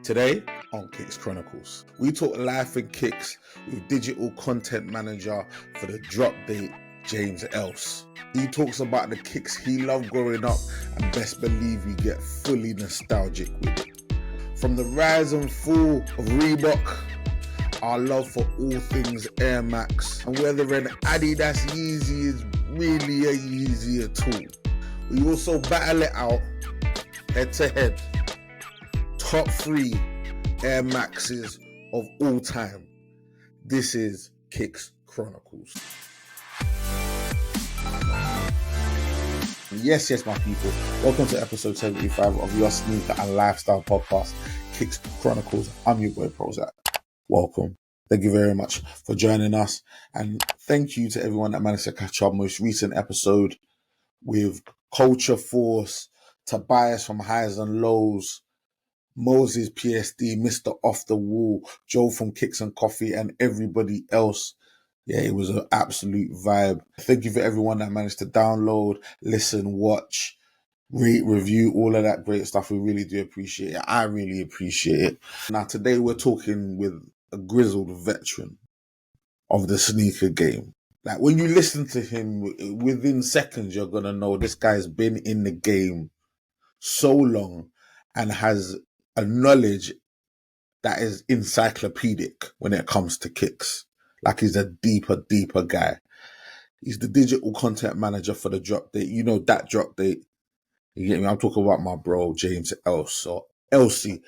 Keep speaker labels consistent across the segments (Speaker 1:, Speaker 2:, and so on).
Speaker 1: Today on Kicks Chronicles, we talk life and kicks with digital content manager for the drop date, James Elsey. He talks about the kicks he loved growing up and best believe we get fully nostalgic with it. From the rise and fall of Reebok, our love for all things Air Max, and whether an Adidas Yeezy is really a Yeezy at all. We also battle it out head to head. Top 3 Air Maxes of all time. This is Kicks Chronicles. Yes, my people. Welcome to episode 75 of your sneaker and lifestyle podcast, Kicks Chronicles. I'm your boy PROZECH. Welcome. Thank you very much for joining us. And thank you to everyone that managed to catch our most recent episode with Culture Force, Tobias from Highs and Lows, Moses PSD, Mr. Off the Wall, Joe from Kicks and Coffee, and everybody else. Yeah, it was an absolute vibe. Thank you for everyone that managed to download, listen, watch, rate, review, all of that great stuff. We really do appreciate it. I really appreciate it. Now, today we're talking with a grizzled veteran of the sneaker game. Like, when you listen to him, within seconds, you're going to know this guy's been in the game so long and has a knowledge that is encyclopedic when it comes to kicks. Like, he's a deeper guy. He's the digital content manager for the drop date. You know that drop date. You get me? I'm talking about my bro, James Elsey, or Elsey,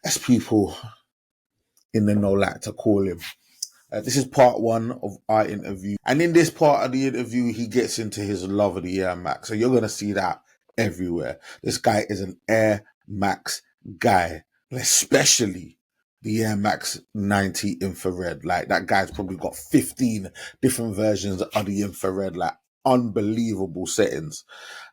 Speaker 1: as people in the know like to call him. This is part 1 of our interview. And in this part of the interview, he gets into his love of the Air Max. So you're going to see that everywhere. This guy is an Air Max guy, especially the Air Max 90 infrared. Like, that guy's probably got 15 different versions of the infrared, like unbelievable settings.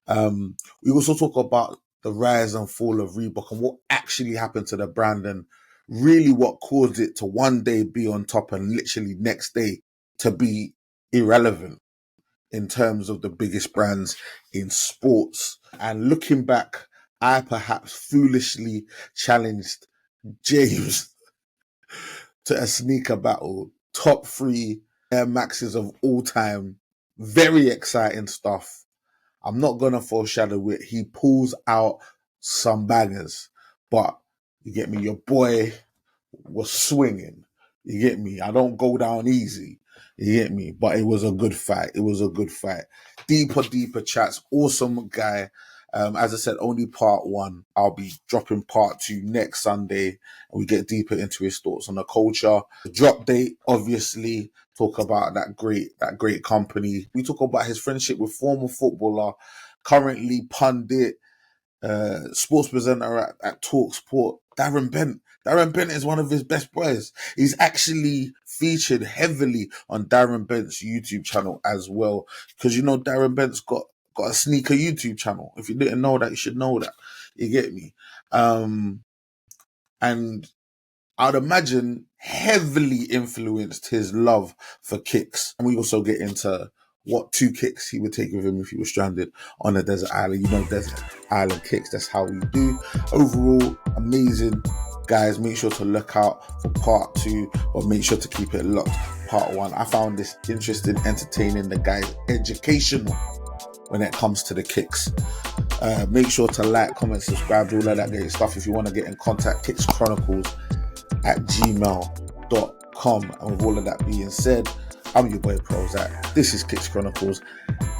Speaker 1: We also talk about the rise and fall of Reebok and what actually happened to the brand and really what caused it to one day be on top and literally next day to be irrelevant in terms of the biggest brands in sports. And looking back, I perhaps foolishly challenged James to a sneaker battle. Top 3 Air Maxes of all time. Very exciting stuff. I'm not going to foreshadow it. He pulls out some bangers. But, you get me, your boy was swinging. You get me? I don't go down easy. You get me? But it was a good fight. It was a good fight. Deeper chats. Awesome guy. As I said, only part 1. I'll be dropping part 2 next Sunday, and we get deeper into his thoughts on the culture. The drop date, obviously, talk about that great company. We talk about his friendship with former footballer, currently pundit, sports presenter at Talk Sport, Darren Bent. Darren Bent is one of his best boys. He's actually featured heavily on Darren Bent's YouTube channel as well, because you know Darren Bent's got a sneaker YouTube channel. If you didn't know that, you should know that. You get me? And I'd imagine heavily influenced his love for kicks. And we also get into what 2 kicks he would take with him if he was stranded on a desert island. You know, desert island kicks, that's how we do. Overall, amazing. Guys, make sure to look out for part 2, or make sure to keep it locked. Part 1. I found this interesting, entertaining. The guy's educational when it comes to the kicks. Make sure to like, comment, subscribe, all of that great stuff. If you want to get in contact, kickschronicles@gmail.com. And with all of that being said, I'm your boy PROZECH. This is Kicks Chronicles.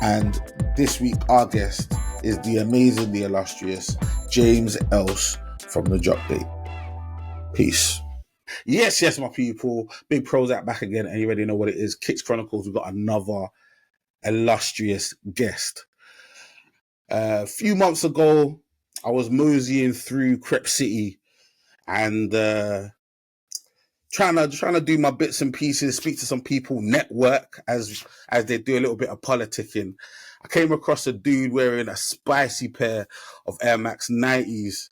Speaker 1: And this week, our guest is the amazing, the illustrious James Elsey from the drop date. Peace. Yes, my people. Big PROZECH back again, and you already know what it is. Kicks Chronicles, we've got another illustrious guest. A few months ago, I was moseying through Creps City and trying to do my bits and pieces, speak to some people, network as they do a little bit of politicking. I came across a dude wearing a spicy pair of Air Max 90s.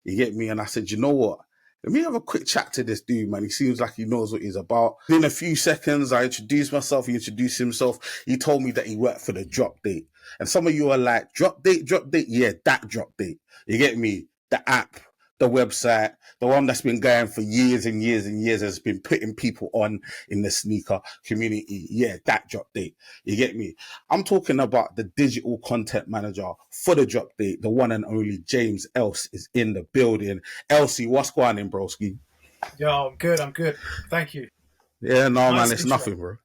Speaker 1: You get me? And I said, you know what? Let me have a quick chat to this dude, man. He seems like he knows what he's about. In a few seconds, I introduced myself. He introduced himself. He told me that he worked for the drop date. And some of you are like, drop date? Yeah, that drop date. You get me? The app, the website, the one that's been going for years and years and years, has been putting people on in the sneaker community. Yeah, that drop date. You get me? I'm talking about the digital content manager for the drop date, the one and only James Elsey is in the building. Elsey, what's going on, broski?
Speaker 2: Yo, I'm good. Thank you.
Speaker 1: Yeah, no,
Speaker 2: Nice
Speaker 1: man, it's
Speaker 2: intro.
Speaker 1: nothing, bro.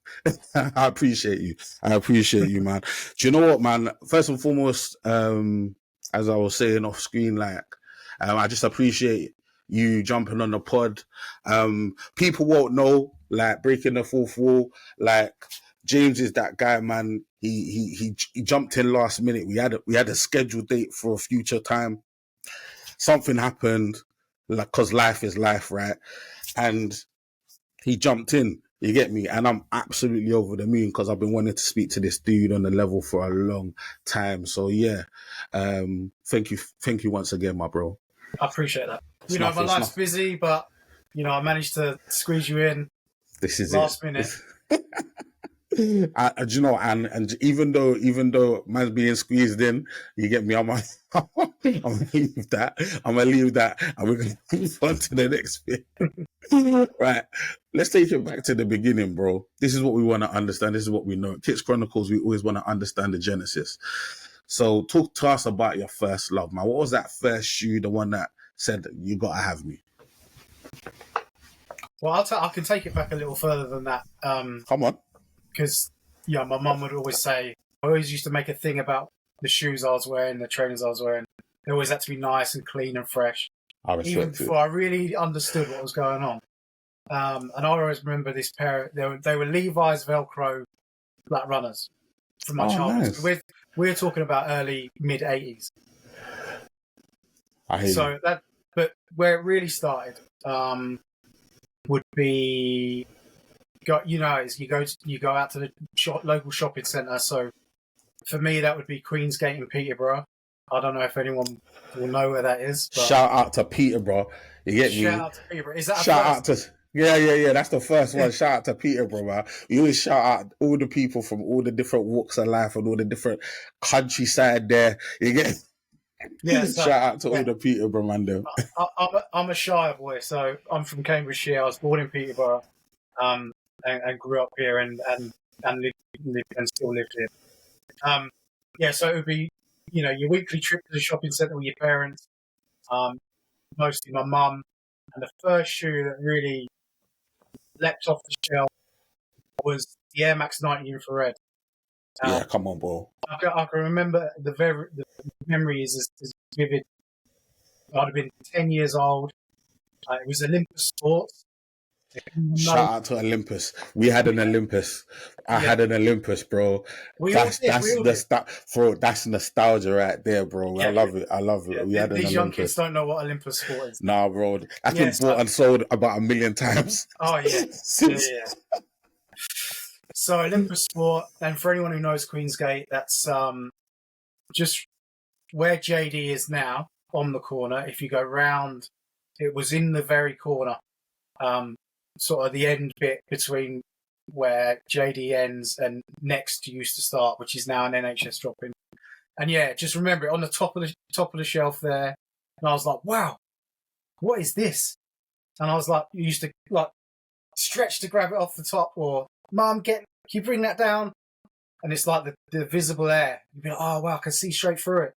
Speaker 1: I appreciate you, man. Do you know what, man? First and foremost, as I was saying off screen, like, I just appreciate you jumping on the pod. People won't know, like, breaking the fourth wall. Like, James is that guy, man. He jumped in last minute. We had a scheduled date for a future time. Something happened, like, cause life is life, right? And he jumped in, you get me? And I'm absolutely over the moon because I've been wanting to speak to this dude on the level for a long time. So yeah, thank you once again, my bro.
Speaker 2: I appreciate that. My life's busy, but I managed to squeeze you in.
Speaker 1: This is
Speaker 2: last minute.
Speaker 1: And even though man's being squeezed in, you get me. I'm gonna leave that. And we're gonna move on to the next bit. Right, let's take it back to the beginning, bro. This is what we want to understand. This is what we know. Kicks Chronicles, we always want to understand the genesis. So talk to us about your first love, man. What was that first shoe, the one that said, you gotta have me?
Speaker 2: Well, I can take it back a little further than that.
Speaker 1: Come on.
Speaker 2: Because, my mum would always say, I always used to make a thing about the shoes I was wearing, the trainers I was wearing. They always had to be nice and clean and fresh. Even before I really understood what was going on. And I always remember this pair. They were Levi's Velcro black runners from my childhood. Nice. We're talking about early mid 80s.
Speaker 1: I hear you.
Speaker 2: But where it really started would be, you go out to the local shopping centre. So for me, that would be Queensgate in Peterborough. I don't know if anyone will know where that is. But
Speaker 1: shout out to Peterborough. You get me?
Speaker 2: Shout out to Peterborough. Is that
Speaker 1: shout out to? Yeah. That's the first one. Shout out to Peterborough, man. We always shout out all the people from all the different walks of life and all the different countryside there. You get? Yeah. Shout out to all the Peterborough, man. Though.
Speaker 2: I'm a Shire boy, so I'm from Cambridgeshire. I was born in Peterborough, and grew up here and lived and still live here. So it would be, your weekly trip to the shopping centre with your parents, mostly my mum, and the first shoe that really leapt off the shelf was the Air Max 90 Infrared.
Speaker 1: Yeah, come on, bro.
Speaker 2: I can remember the memory is vivid. I'd have been 10 years old. It was Olympus Sports.
Speaker 1: Shout out to Olympus. We had an Olympus. I had an Olympus, bro. That's nostalgia right there, bro. Yeah, I love it. Yeah, we had
Speaker 2: these young kids don't know what Olympus Sport is.
Speaker 1: Nah, bro. That's been bought and sold about 1 million times.
Speaker 2: Oh yeah. Yeah. So Olympus Sport, and for anyone who knows Queensgate, that's just where JD is now, on the corner. If you go round, it was in the very corner. Sort of the end bit between where JD ends and Next used to start, which is now an NHS drop-in. And yeah, just remember it on the top of the shelf there. And I was like, wow, what is this? And I was like, you used to like stretch to grab it off the top, or Mum, can you bring that down? And it's like the visible air. You'd be like, oh wow, I can see straight through it.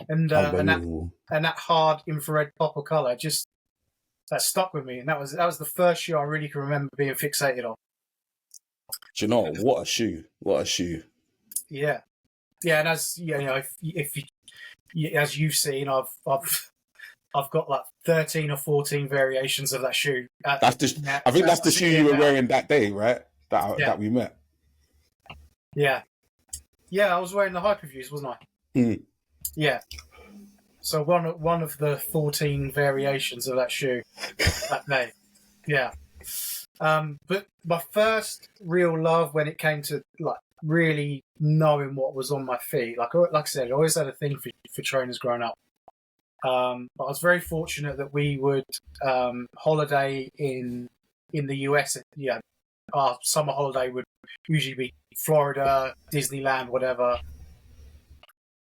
Speaker 2: And that hard infrared pop of colour just that stuck with me, and that was the first shoe I really can remember being fixated on.
Speaker 1: Do you know what a shoe? What a shoe!
Speaker 2: Yeah, and as as you've seen, I've got like 13 or 14 variations of that shoe.
Speaker 1: I think that's the shoe you were wearing that day, right? That we met.
Speaker 2: Yeah, I was wearing the Hyperviews, wasn't I?
Speaker 1: Mm.
Speaker 2: Yeah. So one of the 14 variations of that shoe that day. Yeah. But my first real love when it came to like really knowing what was on my feet, like I said, I always had a thing for trainers growing up. But I was very fortunate that we would holiday in the US. Yeah, our summer holiday would usually be Florida, Disneyland, whatever.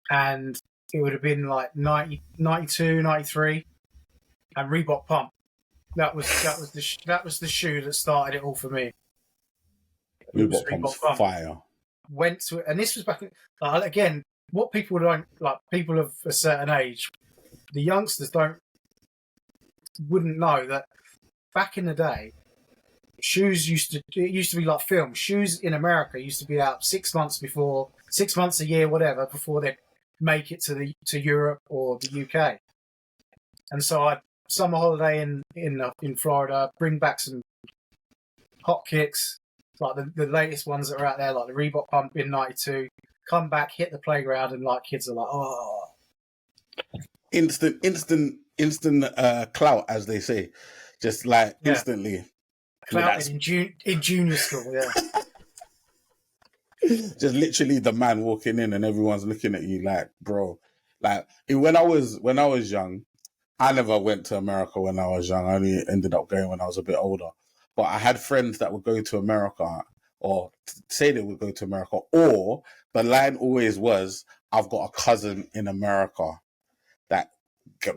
Speaker 2: And it would have been like 92, 93. and Reebok Pump. That was the shoe that started it all for me.
Speaker 1: Reebok Pump's fire.
Speaker 2: Went to it, and this was back again. What people don't like, people of a certain age, the youngsters wouldn't know that back in the day, shoes used to be like film. Shoes in America used to be out 6 months a year, whatever, before they'd make it to Europe or the UK. And so I'd summer holiday in Florida, bring back some hot kicks, like the latest ones that are out there, like the Reebok Pump in '92. Come back, hit the playground, and like kids are like, oh,
Speaker 1: instant clout, as they say, just like instantly.
Speaker 2: Clout in junior school, yeah.
Speaker 1: Just literally the man walking in and everyone's looking at you like, bro. Like when I was young, I never went to America when I was young. I only ended up going when I was a bit older. But I had friends that would go to America or say they would go to America, or the line always was, I've got a cousin in America that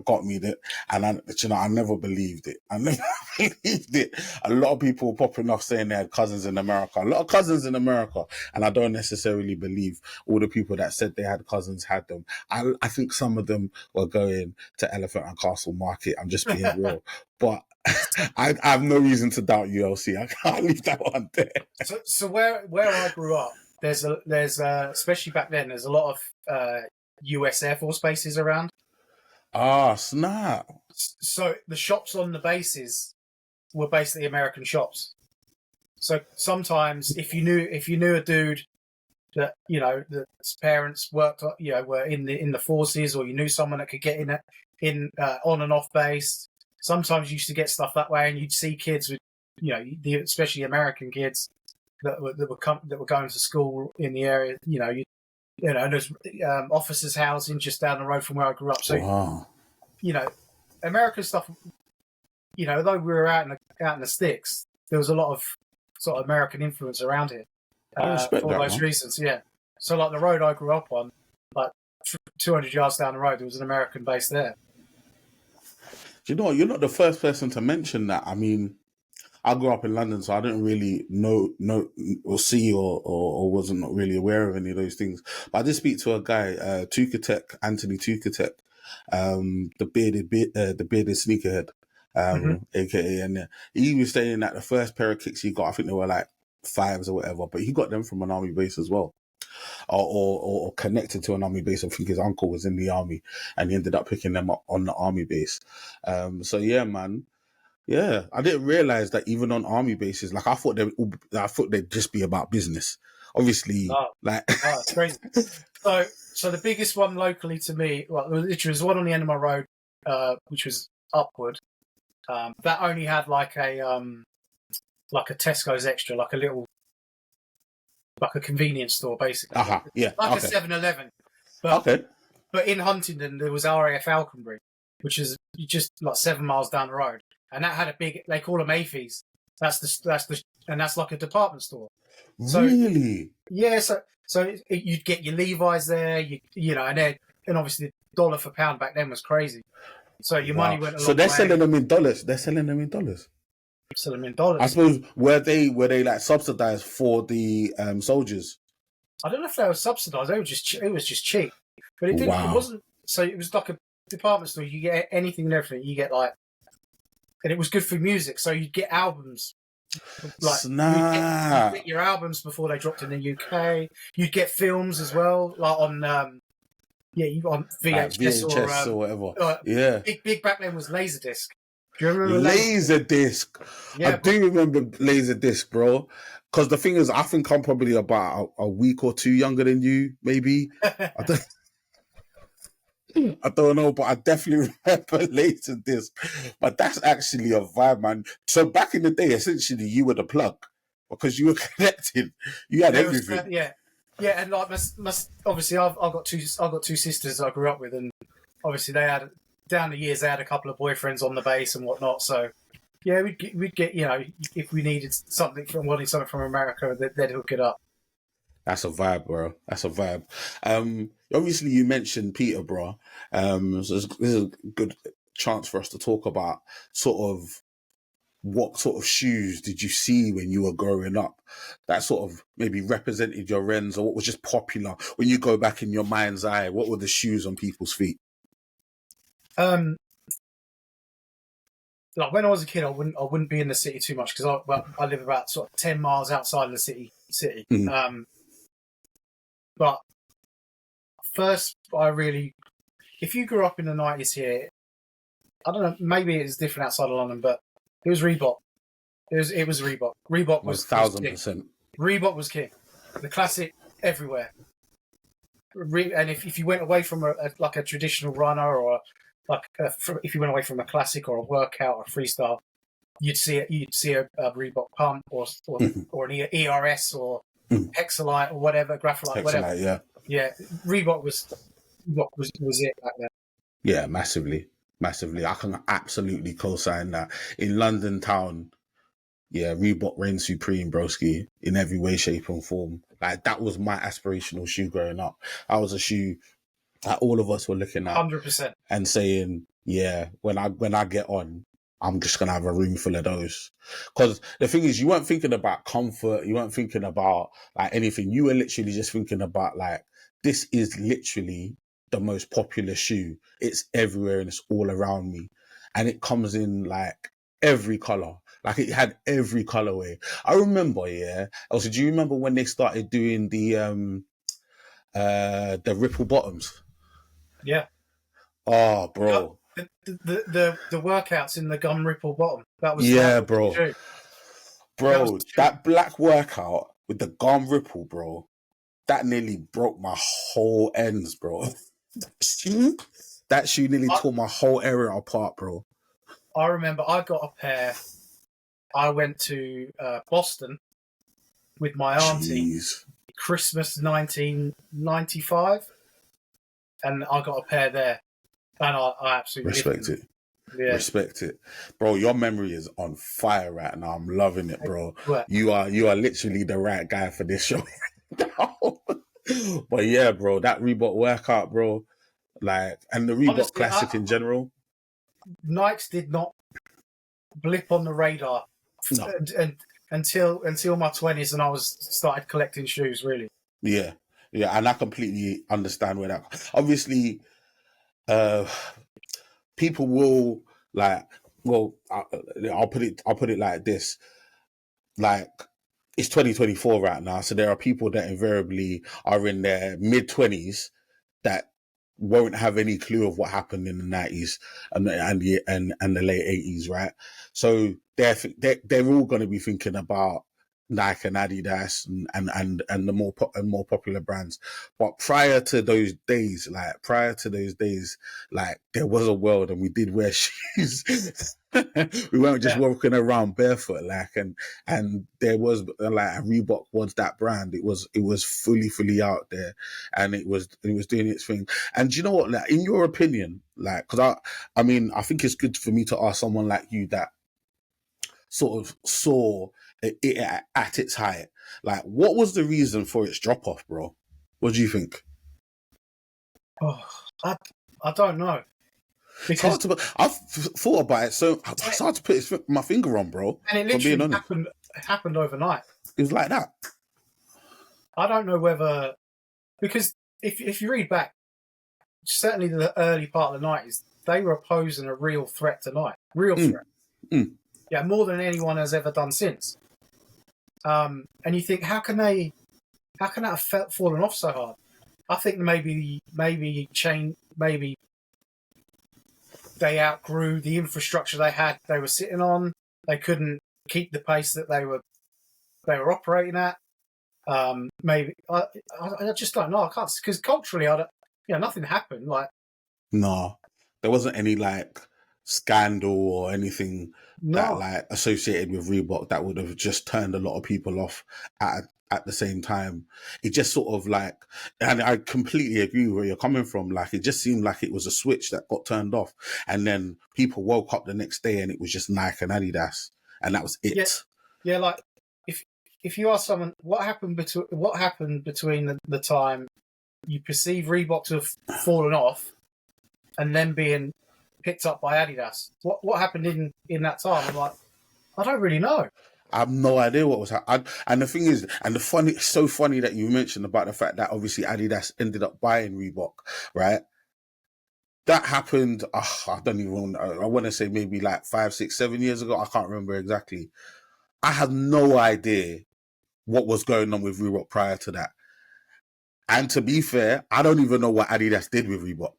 Speaker 1: got me that, and I never believed it. I never believed it. A lot of people popping off saying they had cousins in America. A lot of cousins in America, and I don't necessarily believe all the people that said they had cousins had them. I think some of them were going to Elephant and Castle Market. I'm just being real, but I have no reason to doubt you, Elsey. I can't leave that one there.
Speaker 2: So where I grew up, there's especially back then, there's a lot of US Air Force bases around.
Speaker 1: Ah, snap.
Speaker 2: So the shops on the bases were basically American shops. So sometimes if you knew a dude that, you know, that his parents worked, you know, were in the forces, or you knew someone that could get in on and off base, sometimes you used to get stuff that way, and you'd see kids with, you know, especially American kids that were going to school in the area, you know, and there's officers' housing just down the road from where I grew up. So,
Speaker 1: wow.
Speaker 2: You know, American stuff, you know, though we were out in the sticks, there was a lot of sort of American influence around here.
Speaker 1: I respect
Speaker 2: for
Speaker 1: that,
Speaker 2: those
Speaker 1: man.
Speaker 2: reasons, yeah. So, like the road I grew up on, like 200 yards down the road, there was an American base there.
Speaker 1: Do you know what? You're not the first person to mention that. I mean, I grew up in London, so I didn't really know or see or wasn't not really aware of any of those things. But I did speak to a guy, Anthony Tukatek, the bearded sneakerhead, aka, and he was saying that the first pair of kicks he got, I think they were like 5s or whatever, but he got them from an army base as well. Or connected to an army base. I think his uncle was in the army and he ended up picking them up on the army base. So yeah, man. Yeah, I didn't realize that even on army bases, like I thought they'd just be about business. Obviously,
Speaker 2: it's crazy. So the biggest one locally to me, well, literally was one on the end of my road, which was Upward. That only had like a Tesco's Extra, like a little, like a convenience store, basically.
Speaker 1: Yeah.
Speaker 2: Like a 7-Eleven. But in Huntingdon, there was RAF Falconbury, which is just like 7 miles down the road. And that had a big, they call them AFIs. And that's like a department store. So,
Speaker 1: really?
Speaker 2: Yeah. So you'd get your Levi's there, you know, and obviously $1 for pound back then was crazy. So your money went a long way.
Speaker 1: So they're selling them in dollars. They're selling them in dollars.
Speaker 2: Selling them in dollars.
Speaker 1: I suppose were they like subsidized for the soldiers?
Speaker 2: I don't know if they were subsidized. It was just cheap, but it wasn't. So it was like a department store. You get anything and everything. You get like. And it was good for music, so you'd get albums. Like you'd get your albums before they dropped in the UK. You'd get films as well, like on on VHS
Speaker 1: or whatever. Yeah,
Speaker 2: big back then was Laserdisc. Do you remember
Speaker 1: Laserdisc? Yeah, I do remember Laserdisc, bro. Because the thing is, I think I'm probably about a week or two younger than you, maybe. I don't know, but I definitely remember Laserdisc. But that's actually a vibe, man. So back in the day, essentially, you were the plug because you were connected. You had everything.
Speaker 2: Yeah, and like obviously, I've got two sisters I grew up with, and obviously they had down the years they had a couple of boyfriends on the base and whatnot. So yeah, we'd get you know, if we needed something from America, they'd hook it up.
Speaker 1: That's a vibe, bro. That's a vibe. Obviously, you mentioned Peterborough. So this is a good chance for us to talk about sort of what sort of shoes did you see when you were growing up that sort of maybe represented your ends, or what was just popular when you go back in your mind's eye? What were the shoes on people's feet?
Speaker 2: Like when I was a kid, I wouldn't be in the city too much because I live about sort of 10 miles outside of the city. But first, if you grew up in the 90s here, I don't know, maybe it's different outside of London, but it was Reebok. It was Reebok. Reebok was
Speaker 1: 1,000%.
Speaker 2: Reebok was king. The classic everywhere. And if you went away from a traditional runner, or if you went away from a classic or a workout or a freestyle, you'd see a Reebok pump or an ERS or Hexalite or whatever, Graphite, whatever. Yeah. Reebok was it back then.
Speaker 1: Yeah, massively. I can absolutely co-sign that. In London town, yeah, Reebok reigned supreme, broski, in every way, shape, and form. Like, that was my aspirational shoe growing up. That was a shoe that all of us were looking at
Speaker 2: 100%
Speaker 1: and saying, yeah, when I get on, I'm just gonna have a room full of those. Because the thing is, you weren't thinking about comfort, you weren't thinking about like anything. You were literally just thinking about like, this is literally the most popular shoe. It's everywhere and it's all around me, and it comes in like every color. Like, it had every colorway. I remember, yeah. Also, do you remember when they started doing the ripple bottoms?
Speaker 2: Yeah.
Speaker 1: Oh, bro.
Speaker 2: The workouts in the gum ripple bottom. That was
Speaker 1: bro.
Speaker 2: True.
Speaker 1: Bro, that black workout with the gum ripple, bro, that nearly broke my whole ends, bro. That shoe nearly tore my whole area apart, bro.
Speaker 2: I remember I got a pair. I went to Boston with my auntie. Christmas 1995, and I got a pair there, and I absolutely
Speaker 1: respect it. Yeah. Respect it, bro. Your memory is on fire right now. I'm loving it, bro. You are literally the right guy for this show. But yeah, bro, that Reebok workout, bro, like, and the Reebok honestly, classic in general.
Speaker 2: Nikes did not blip on the radar until my 20s, and I started collecting shoes, really.
Speaker 1: Yeah, and I completely understand where that. Obviously, people will like. Well, I'll put it like this: like, it's 2024 right now, so there are people that invariably are in their mid-20s that won't have any clue of what happened in the 90s and the late 80s, right? So they're all going to be thinking about Nike and Adidas and the more popular brands. But prior to those days, like, there was a world and we did wear shoes. We weren't just walking around barefoot, like, and there was like, Reebok was that brand. It was fully out there, and it was doing its thing. And do you know what, like, in your opinion, like, because I mean, I think it's good for me to ask someone like you that sort of saw it at its height. Like, what was the reason for its drop off, bro? What do you think?
Speaker 2: Oh, I don't know.
Speaker 1: Because I've thought about it, so it's hard to put my finger on, bro.
Speaker 2: And it literally happened overnight.
Speaker 1: It was like that.
Speaker 2: I don't know whether, because if you read back, certainly the early part of the 90s, they were posing a real threat to Nike. Real threat. Yeah, more than anyone has ever done since. And you think, how can that have fallen off so hard? I think maybe they outgrew the infrastructure they were sitting on. They couldn't keep the pace that they were operating at. Maybe I just don't know. I can't, because culturally, nothing happened. Like,
Speaker 1: no, there wasn't any like scandal or anything that like associated with Reebok that would have just turned a lot of people off at the same time. It just sort of like, and I completely agree where you're coming from. Like, it just seemed like it was a switch that got turned off, and then people woke up the next day and it was just Nike and Adidas, and that was it.
Speaker 2: Yeah, like, if you ask someone what happened between the time you perceive Reebok to have fallen off and then being picked up by Adidas. What happened in that time? I'm like, I don't really know.
Speaker 1: I have no idea what was happening. And the thing is, it's so funny that you mentioned about the fact that obviously Adidas ended up buying Reebok, right? That happened, I don't even know, I want to say maybe like 5, 6, 7 years ago. I can't remember exactly. I had no idea what was going on with Reebok prior to that. And to be fair, I don't even know what Adidas did with Reebok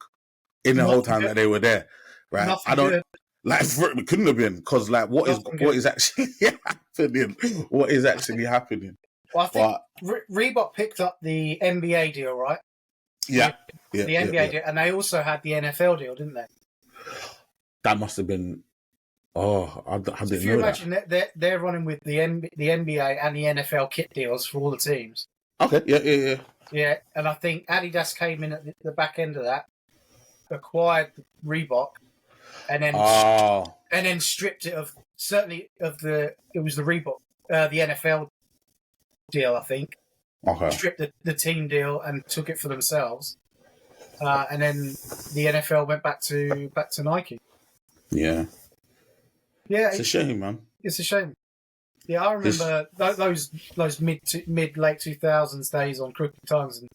Speaker 1: in the whole time that they were there, right?
Speaker 2: Nothing
Speaker 1: I don't,
Speaker 2: good.
Speaker 1: like, it couldn't have been, because like, what is actually happening? What is actually happening?
Speaker 2: Well, I think Reebok picked up the NBA deal, right?
Speaker 1: Yeah.
Speaker 2: The NBA deal, and they also had the NFL deal, didn't they?
Speaker 1: That must have been. Oh, I didn't know that.
Speaker 2: If you imagine that they're running with the NBA and the NFL kit deals for all the teams.
Speaker 1: Okay, yeah.
Speaker 2: Yeah, and I think Adidas came in at the back end of that, acquired Reebok, and then stripped it of it was the Reebok, the NFL deal, I think.
Speaker 1: Okay.
Speaker 2: Stripped the team deal and took it for themselves, and then the NFL went back to Nike.
Speaker 1: Yeah.
Speaker 2: Yeah,
Speaker 1: it's a shame, man.
Speaker 2: It's a shame. Yeah, I remember those mid late 2000s days on Crooked Tongues, and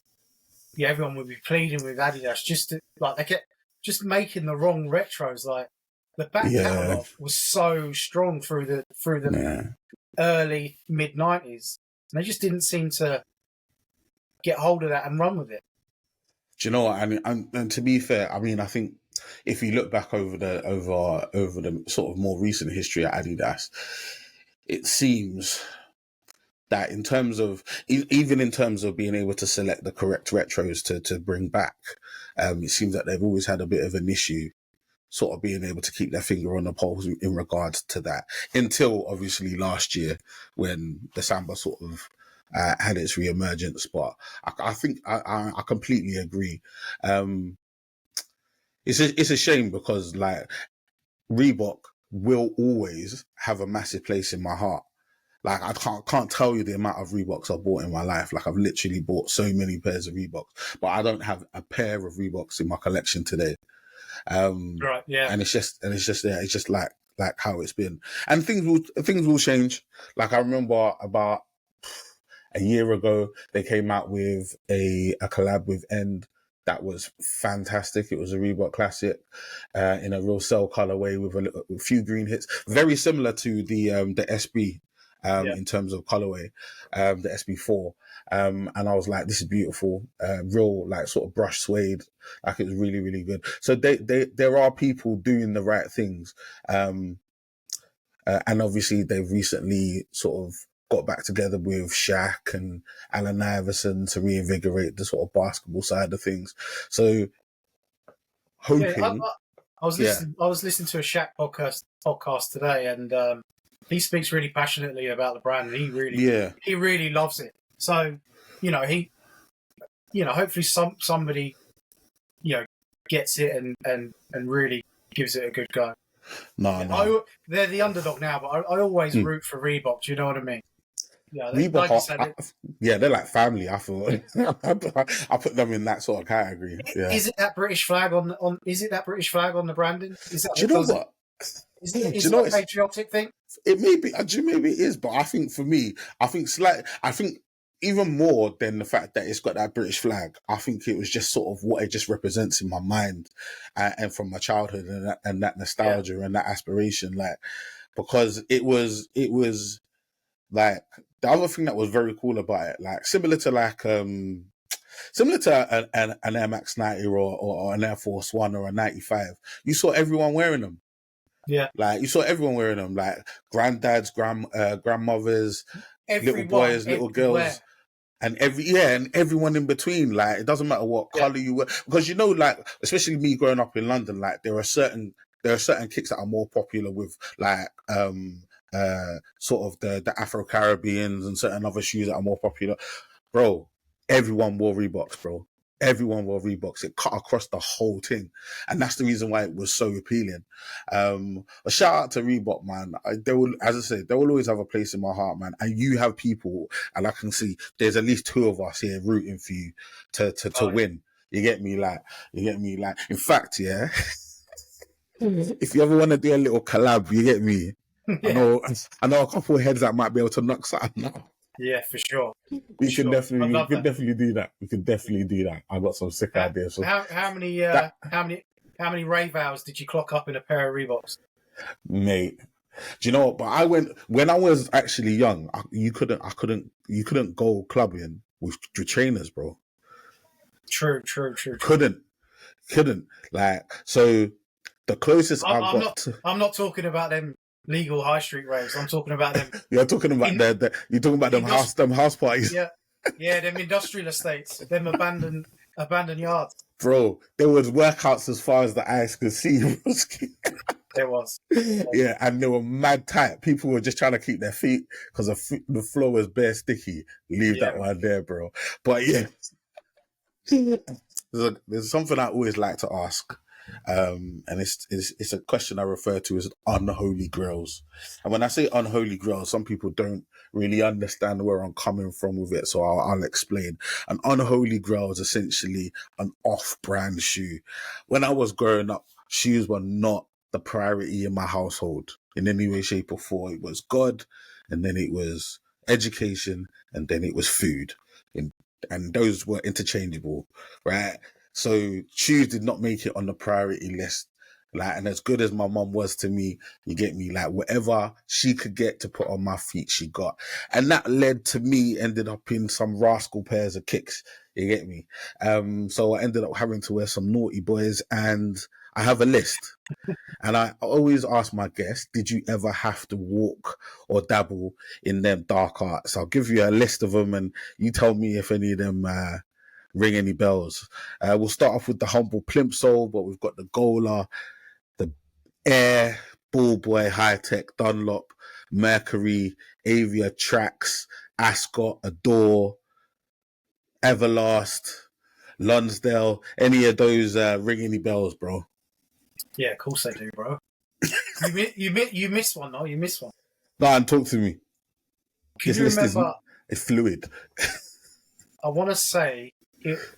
Speaker 2: yeah, everyone would be pleading with Adidas just to, like, they kept just making the wrong retros. Like the back catalogue was so strong through the early mid 90s, and they just didn't seem to get hold of that and run with it.
Speaker 1: Do you know what? And to be fair, I mean, I think if you look back over the sort of more recent history at Adidas, it seems that in terms of even in terms of being able to select the correct retros to bring back, it seems that they've always had a bit of an issue sort of being able to keep their finger on the pulse in regards to that, until obviously last year when the Samba sort of had its re-emergence. But I think I completely agree. It's a shame, because like Reebok will always have a massive place in my heart. Like, I can't tell you the amount of Reeboks I've bought in my life. Like, I've literally bought so many pairs of Reeboks, but I don't have a pair of Reeboks in my collection today.
Speaker 2: Right, yeah.
Speaker 1: And it's just there. It's just like how it's been. And things will change. Like, I remember about a year ago, they came out with a collab with End that was fantastic. It was a Reebok classic in a real cell colorway with a few green hits, very similar to the SB. In terms of colorway, the SB4. And I was like, this is beautiful, real, like, sort of brush suede. Like, it was really, really good. So there are people doing the right things. And obviously they've recently sort of got back together with Shaq and Allen Iverson to reinvigorate the sort of basketball side of things. So hoping.
Speaker 2: I was listening to a Shaq podcast today, and he speaks really passionately about the brand, and he really loves it. So, hopefully somebody, gets it and really gives it a good go.
Speaker 1: No.
Speaker 2: They're the underdog now, but I always root for Reebok. Do you know what I mean? Yeah,
Speaker 1: Reebok, they're like family. I feel I put them in that sort of category. Yeah.
Speaker 2: Is it that British flag on? Is it that British flag on the branding?
Speaker 1: Do you know what?
Speaker 2: Is it a patriotic thing?
Speaker 1: It may be. Maybe it is, but I think for me, I think even more than the fact that it's got that British flag, I think it was just sort of what it just represents in my mind, and from my childhood, and that nostalgia and that aspiration, like, because it was like, the other thing that was very cool about it, like, similar to an Air Max 90 or an Air Force One or a 95, you saw everyone wearing them.
Speaker 2: Yeah,
Speaker 1: like, you saw everyone wearing them, like granddads, grandmothers, little boys, little girls, and everyone in between. Like, it doesn't matter what color you wear, because like, especially me growing up in London, like, there are certain kicks that are more popular with, like, sort of the Afro Caribbeans, and certain other shoes that are more popular. Bro, everyone wore Reeboks, bro. Everyone wore Reeboks. It cut across the whole thing, and that's the reason why it was so appealing. A shout out to Reebok, man. As I said, they will always have a place in my heart, man. And you have people, and I can see there's at least 2 of us here rooting for you to win. You get me, like. In fact, If you ever want to do a little collab, you get me.
Speaker 2: Yeah.
Speaker 1: I know a couple of heads that might be able to knock something out.
Speaker 2: Yeah, for sure.
Speaker 1: We can definitely do that. We can definitely do that. I got some sick ideas. So
Speaker 2: how many rave hours did you clock up in a pair of Reeboks?
Speaker 1: Mate, do you know what? But when I was actually young. You couldn't go clubbing with trainers, bro.
Speaker 2: True.
Speaker 1: Couldn't like so. The closest I'm
Speaker 2: not talking about them legal high street raves. I'm talking about them.
Speaker 1: You're talking about them house parties.
Speaker 2: Yeah, them industrial estates, them abandoned yards.
Speaker 1: Bro, there was workouts as far as the eyes could see.
Speaker 2: There was.
Speaker 1: Yeah, and they were mad tight. People were just trying to keep their feet because the floor was bare sticky. Leave that one there, bro. But yeah, there's something I always like to ask. And it's a question I refer to as unholy grails. And when I say unholy grails, some people don't really understand where I'm coming from with it, so I'll explain. An unholy grail is essentially an off-brand shoe. When I was growing up, shoes were not the priority in my household in any way, shape, or form. It was God, and then it was education, and then it was food, and those were interchangeable, right? So shoes did not make it on the priority list. Like, and as good as my mum was to me, you get me, like whatever she could get to put on my feet, she got. And that led to me ended up in some rascal pairs of kicks. You get me? So I ended up having to wear some naughty boys, and I have a list. And I always ask my guests, did you ever have to walk or dabble in them dark arts? I'll give you a list of them and you tell me if any of them ring any bells. We'll start off with the humble plimsoll, but we've got the Gola, the Air, Ballboy, High Tech, Dunlop, Mercury, Avia, Trax, Ascot, Adore, Everlast, Lonsdale. Any of those ring any bells, bro?
Speaker 2: Yeah, of course I do, bro. You missed one, though. You missed one.
Speaker 1: Go on, talk to me.
Speaker 2: Can you remember?
Speaker 1: It's fluid.
Speaker 2: I want to say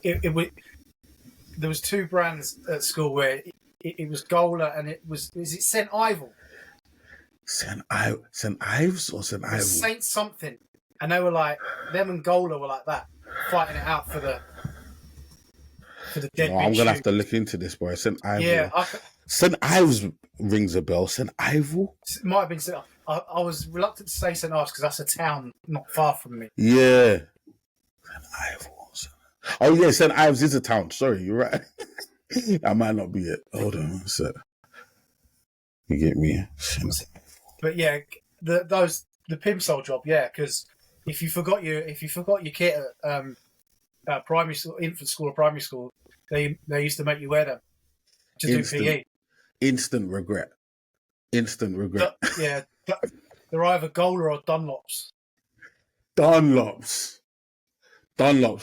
Speaker 2: it was. There was two brands at school where it was Gola and it was. Is it St. Ivel?
Speaker 1: St. Ives or St. Ivel?
Speaker 2: Saint something, and they were like them and Gola were like that, fighting it out for the dead.
Speaker 1: I'm gonna have to look into this, boy. St. Ivel.
Speaker 2: Yeah,
Speaker 1: St. Ives rings a bell. St. Ivel?
Speaker 2: It might have been. I was reluctant to say St. Ives because that's a town not far from me.
Speaker 1: Yeah. St. Ives. Oh yeah, St. Ives is a town. Sorry, you're right. That might not be it. Hold on a sec. You get me?
Speaker 2: But yeah, the pimsole job, yeah, because if you forgot your kit at primary school, infant school or primary school, they used to make you wear them to do PE.
Speaker 1: Instant regret.
Speaker 2: Yeah, they're either Gola or Dunlops.
Speaker 1: Dunlops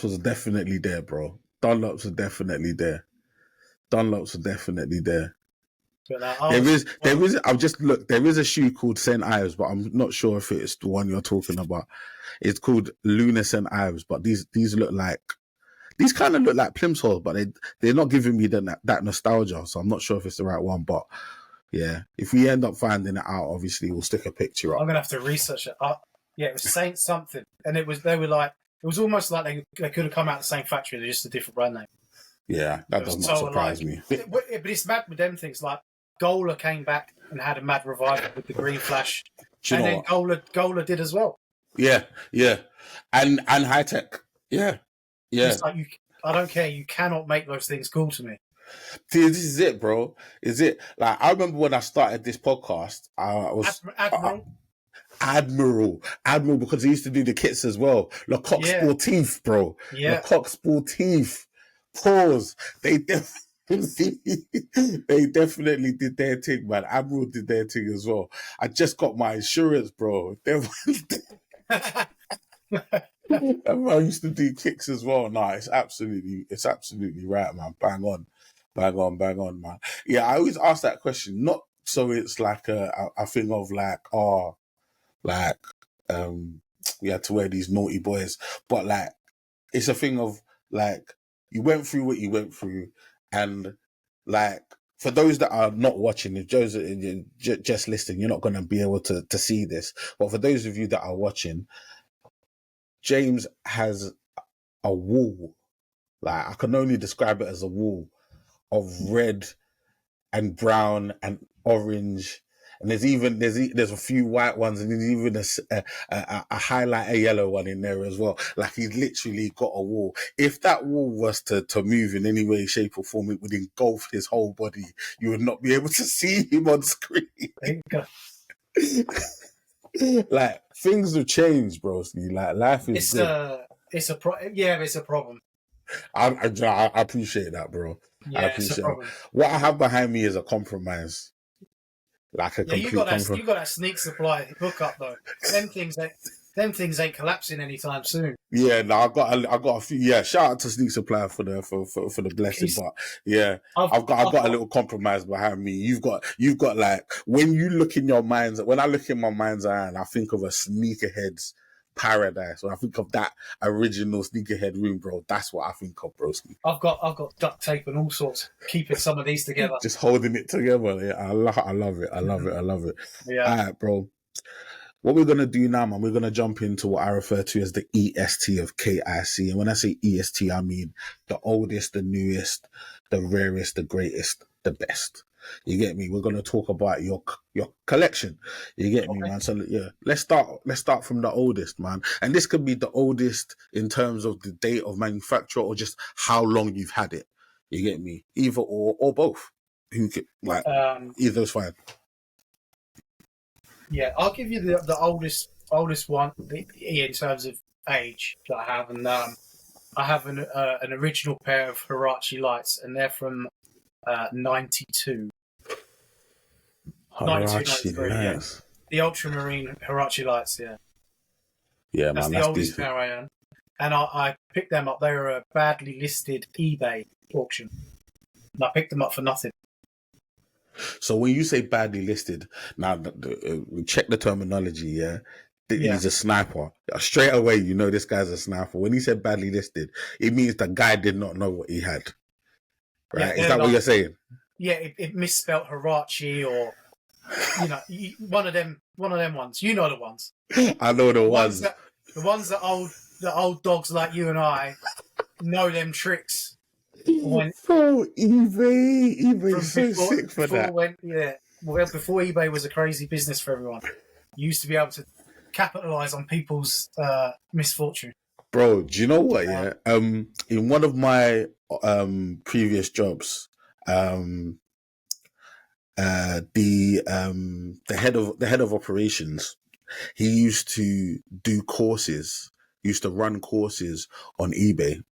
Speaker 1: was definitely there, bro. Dunlops was definitely there. I've just looked. There is a shoe called St. Ives, but I'm not sure if it's the one you're talking about. It's called Lunar St. Ives, but these kind of look like plimsolls, but they're not giving me that nostalgia. So I'm not sure if it's the right one, but yeah, if we end up finding it out, obviously we'll stick a picture up.
Speaker 2: I'm gonna have to research it. Yeah, it was Saint something, and it was almost like they could have come out of the same factory. They're just a different brand name.
Speaker 1: Yeah, that does not surprise me.
Speaker 2: But it's mad with them things. Like Gola came back and had a mad revival with the green flash, and then Gola did as well.
Speaker 1: Yeah, and High Tech. Yeah.
Speaker 2: It's like I don't care. You cannot make those things cool to me.
Speaker 1: See, this is it, bro. Is it like I remember when I started this podcast? I was Admiral, because he used to do the kits as well. Lecoq Sportif, bro.
Speaker 2: Yeah.
Speaker 1: Lecoq Sportif. Pause. They definitely did their thing, man. Admiral did their thing as well. I just got my insurance, bro. I used to do kicks as well. Nah, it's absolutely right, man. Bang on, man. Yeah, I always ask that question, not so it's like a thing of we had to wear these naughty boys, but like it's a thing of like you went through what you went through, and like for those that are not watching, if Joe's just listening, you're not going to be able to see this. But for those of you that are watching, James has a wall. Like, I can only describe it as a wall of red and brown and orange. And there's a few white ones, and there's even a highlighter yellow one in there as well. Like, he's literally got a wall. If that wall was to move in any way, shape, or form, it would engulf his whole body. You would not be able to see him on screen. Like, things have changed, bro. Like, life is good.
Speaker 2: It's a problem.
Speaker 1: I appreciate that, bro.
Speaker 2: Yeah,
Speaker 1: I appreciate it. What I have behind me is a compromise. Like a complete compromise.
Speaker 2: You got that Sneak Supply hookup though. Them things ain't collapsing anytime soon.
Speaker 1: Yeah, no, I got a few. Yeah, shout out to Sneak Supply for the blessing. But yeah, I've got a little compromise behind me. You've got like, when you look in your mind's, when I look in my mind's eye and I think of a sneakerhead's paradise, when I think of that original sneakerhead room, bro, that's what I think of, broski.
Speaker 2: I've got duct tape and all sorts keeping some of these together.
Speaker 1: Just holding it together. Yeah, I love it. Yeah. All right, bro. What we're going to do now, man, we're going to jump into what I refer to as the EST of KIC. And when I say EST, I mean the oldest, the newest, the rarest, the greatest, the best. You get me? We're going to talk about your collection. You get me, man? So yeah, let's start from the oldest, man. And this could be the oldest in terms of the date of manufacture or just how long you've had it. You get me? Either or both. Either's fine.
Speaker 2: Yeah, I'll give you the oldest one in terms of age that I have, and I have an original pair of Huarache lights, and they're from 92.
Speaker 1: Huarache lights.
Speaker 2: Yeah. The ultramarine Huarache lights, yeah.
Speaker 1: Yeah,
Speaker 2: that's
Speaker 1: man,
Speaker 2: the oldest pair I own, and I picked them up. They were a badly listed eBay auction, and I picked them up for nothing.
Speaker 1: So when you say badly listed, now check the terminology, yeah? He's a sniper. Straight away, you know this guy's a sniper. When he said badly listed, it means the guy did not know what he had. Right? Is that what you're saying?
Speaker 2: Yeah, it misspelt Huarache, or, you know, one of them ones. You know the ones.
Speaker 1: I know the ones.
Speaker 2: The ones that old dogs like you and I know them tricks.
Speaker 1: Bro, eBay so sick for that.
Speaker 2: Before eBay was a crazy business for everyone. You used to be able to capitalize on people's misfortune.
Speaker 1: Bro, do you know what? Yeah, in one of my previous jobs, the head of operations, he used to do courses. He used to run courses on eBay.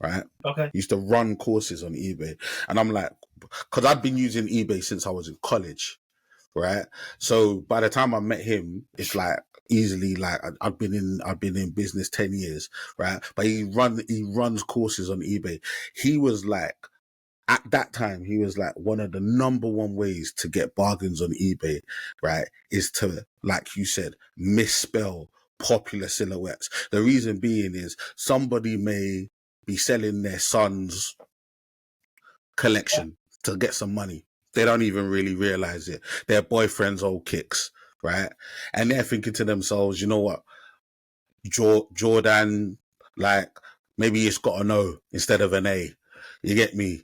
Speaker 1: Right?
Speaker 2: Okay.
Speaker 1: He used to run courses on eBay. And I'm like, because I'd been using eBay since I was in college, right? So by the time I met him, it's like easily like I've been in business 10 years, right? But he runs courses on eBay. He was like, at that time, he was like, one of the number one ways to get bargains on eBay, right, is to, like you said, misspell popular silhouettes. The reason being is somebody may be selling their son's collection to get some money. They don't even really realize it. Their boyfriend's old kicks, right? And they're thinking to themselves, you know what? Jordan, like, maybe it's got an O instead of an A. You get me?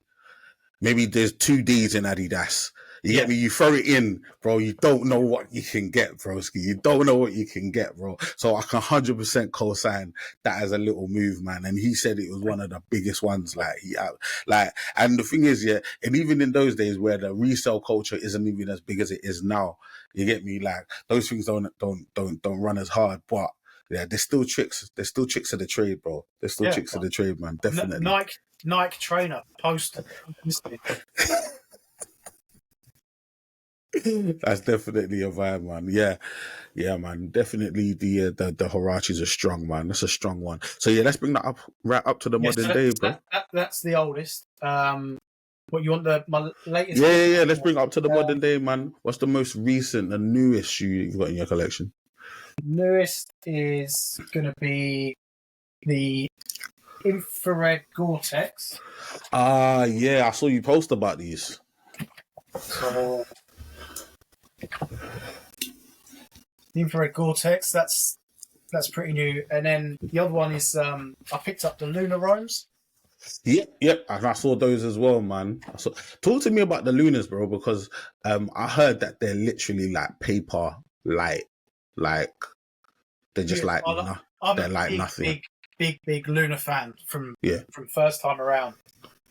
Speaker 1: Maybe there's 2 D's in Adidas. You get me? You throw it in, bro. You don't know what you can get, broski. You don't know what you can get, bro. So I can 100% co-sign that as a little move, man. And he said it was one of the biggest ones. And the thing is, yeah, and even in those days where the resale culture isn't even as big as it is now, you get me? Like, those things don't run as hard, but yeah, there's still tricks. There's still tricks of the trade, bro. There's still tricks of the trade, man. Definitely.
Speaker 2: Nike trainer post.
Speaker 1: That's definitely a vibe, man. Yeah, man. Definitely the Huaraches are strong, man. That's a strong one. So yeah, let's bring that up right up to the modern day, bro.
Speaker 2: That's the oldest. What you want my latest?
Speaker 1: Yeah. Let's bring it up to the modern day, man. What's the most recent, the newest shoe you've got in your collection?
Speaker 2: Newest is gonna be the infrared Gore-Tex.
Speaker 1: Yeah, I saw you post about these.
Speaker 2: So the infrared Gore-Tex, that's pretty new. And then the other one is I picked up the Lunar Roams.
Speaker 1: Yep. And I saw those as well, man. Talk to me about the Lunas, bro, because I heard that they're literally like paper light, like they're just like
Speaker 2: I'm
Speaker 1: they're
Speaker 2: a
Speaker 1: like nothing.
Speaker 2: Big Lunar fan from first time around,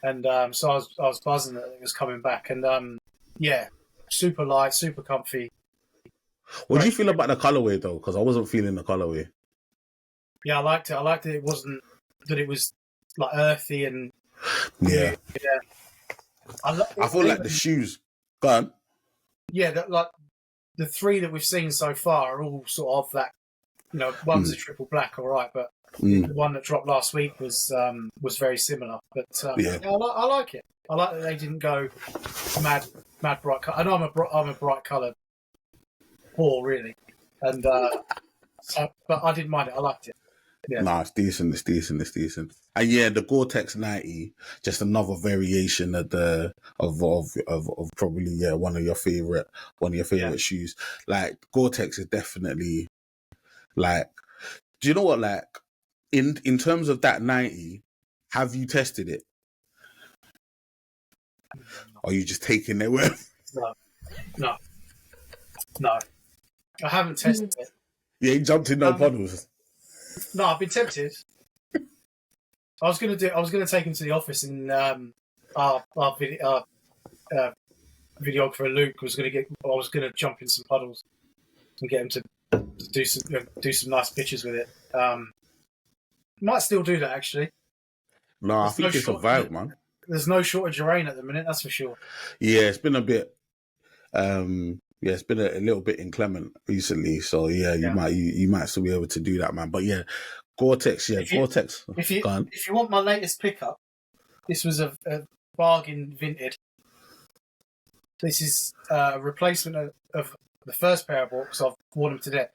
Speaker 2: and so I was buzzing that it was coming back, and super light, super comfy.
Speaker 1: What do you feel about the colorway though? Because I wasn't feeling the colorway.
Speaker 2: Yeah, I liked it. I liked it wasn't that it was like earthy and
Speaker 1: yeah. I feel like the shoes. Go on.
Speaker 2: Yeah, that like the three that we've seen so far are all sort of that. You know, one was a triple black, all right, but the one that dropped last week was very similar. But I like it. I like that they didn't go mad bright color. I know I'm a bright coloured whore, really, and but I didn't mind it. I liked it. Yeah.
Speaker 1: Nah, it's decent. And yeah, the Gore-Tex 90, just another variation of probably one of your favorite shoes. Like Gore-Tex is definitely like. Do you know what? Like in terms of that 90, have you tested it? Or are you just taking their word?
Speaker 2: No. I haven't tested it.
Speaker 1: You ain't jumped in no puddles.
Speaker 2: No, I've been tempted. I was gonna take him to the office, and our videographer Luke I was gonna jump in some puddles and get him to do some nice pictures with it. Might still do that actually.
Speaker 1: No, I think it's a vibe, man.
Speaker 2: There's no shortage of rain at the minute, that's for sure.
Speaker 1: Yeah, it's been a bit. It's been a little bit inclement recently, so you might still be able to do that, man. But yeah, Gore-Tex, Gore-Tex.
Speaker 2: If you want my latest pickup, this was a bargain vintage. This is a replacement of the first pair I bought because I've worn them to death.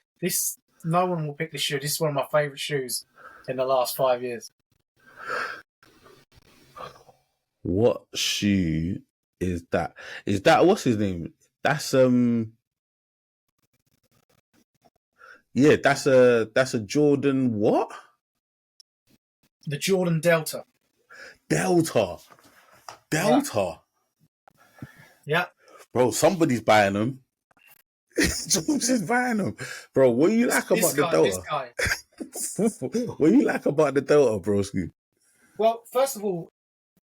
Speaker 2: No one will pick this shoe. This is one of my favourite shoes in the last 5 years.
Speaker 1: What shoe is that? Is that what's his name? That's that's a Jordan what?
Speaker 2: The Jordan Delta.
Speaker 1: Delta.
Speaker 2: Yeah.
Speaker 1: Bro, somebody's buying them. Somebody's buying them. Bro, what do you like about the Delta?
Speaker 2: This guy.
Speaker 1: What do you like about the Delta, broski?
Speaker 2: Well, first of all,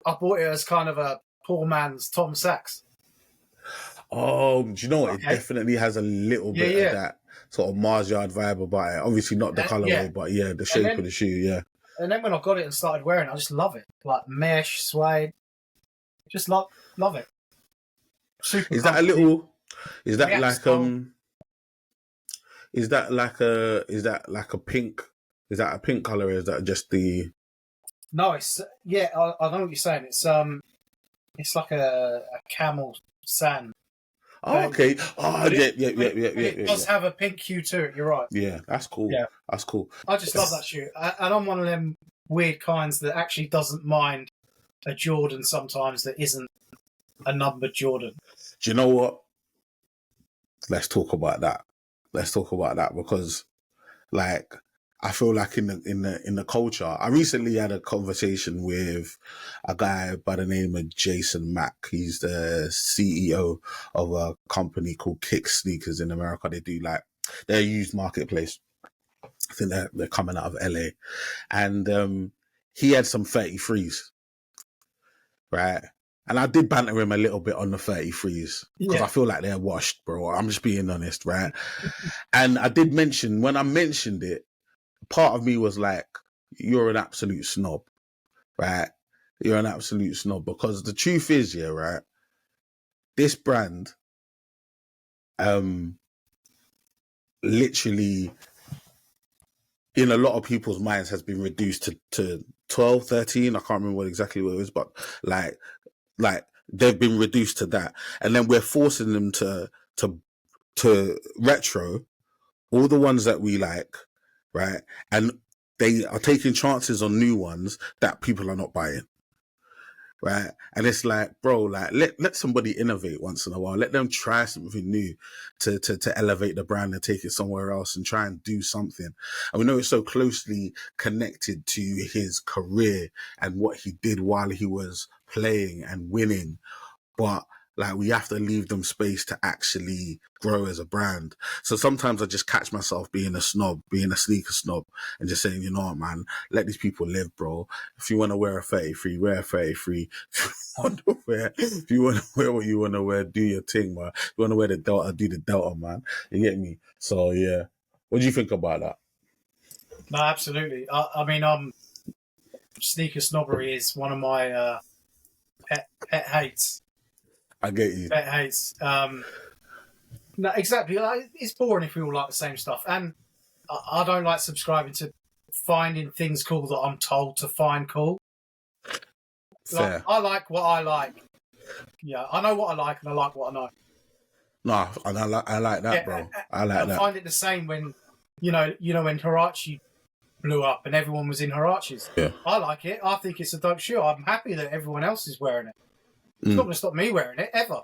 Speaker 2: I bought it as kind of a poor man's Tom Sachs.
Speaker 1: Oh, do you know what? It definitely has a little bit of that sort of Mars Yard vibe about it. Obviously not the colourway, but the shape of the shoe, yeah.
Speaker 2: And then when I got it and started wearing it, I just love it. Like mesh, suede. Just love it. Super
Speaker 1: is that comfy. A little... Is that like Is that like a pink? Is that a pink color? Or is that just the?
Speaker 2: No, it's I know what you're saying. It's like a camel sand.
Speaker 1: Oh, okay. Oh, yeah.
Speaker 2: It does have a pink hue to it. You're right.
Speaker 1: Yeah, that's cool. Yeah, that's cool.
Speaker 2: I just love that shoe, and I'm one of them weird kinds that actually doesn't mind a Jordan sometimes that isn't a numbered Jordan.
Speaker 1: Do you know what? Let's talk about that because, like, I feel like in the culture, I recently had a conversation with a guy by the name of Jason Mack. He's the CEO of a company called Kicks Sneakers in America. They do they're a used marketplace. I think they're coming out of LA, and he had some 33s, right? And I did banter him a little bit on the 33s because I feel like they're washed, bro. I'm just being honest, right? And I did mention, when I mentioned it, part of me was like, you're an absolute snob, right? You're an absolute snob because the truth is, right? This brand, literally, in a lot of people's minds has been reduced to 12, 13. I can't remember exactly what it was, but like they've been reduced to that. And then we're forcing them to retro all the ones that we like, right? And they are taking chances on new ones that people are not buying. right? And it's like, bro, like let somebody innovate once in a while. Let them try something new to elevate the brand and take it somewhere else and try and do something. And we know it's so closely connected to his career and what he did while he was playing and winning. But like, we have to leave them space to actually grow as a brand. So sometimes I just catch myself being a snob, being a sneaker snob, and just saying, you know what, man, let these people live, bro. If you want to wear a 33, wear a 33. If you want to wear what you want to wear, do your thing, man. If you want to wear the Delta, do the Delta, man. You get me? So, yeah. What do you think about that?
Speaker 2: No, absolutely. I mean, sneaker snobbery is one of my pet hates.
Speaker 1: I get you.
Speaker 2: Pet hates. No, exactly. It's boring if we all like the same stuff. And I don't like subscribing to finding things cool that I'm told to find cool.
Speaker 1: Fair.
Speaker 2: Like, I like what I like. Yeah, I know what I like and I like what I know.
Speaker 1: No, and I like that, bro. I like that.
Speaker 2: I find it the same when, you know when Huarache blew up and everyone was in Huaraches.
Speaker 1: Yeah.
Speaker 2: I like it. I think it's a dope shoe. I'm happy that everyone else is wearing it. It's not going to stop me wearing it, ever.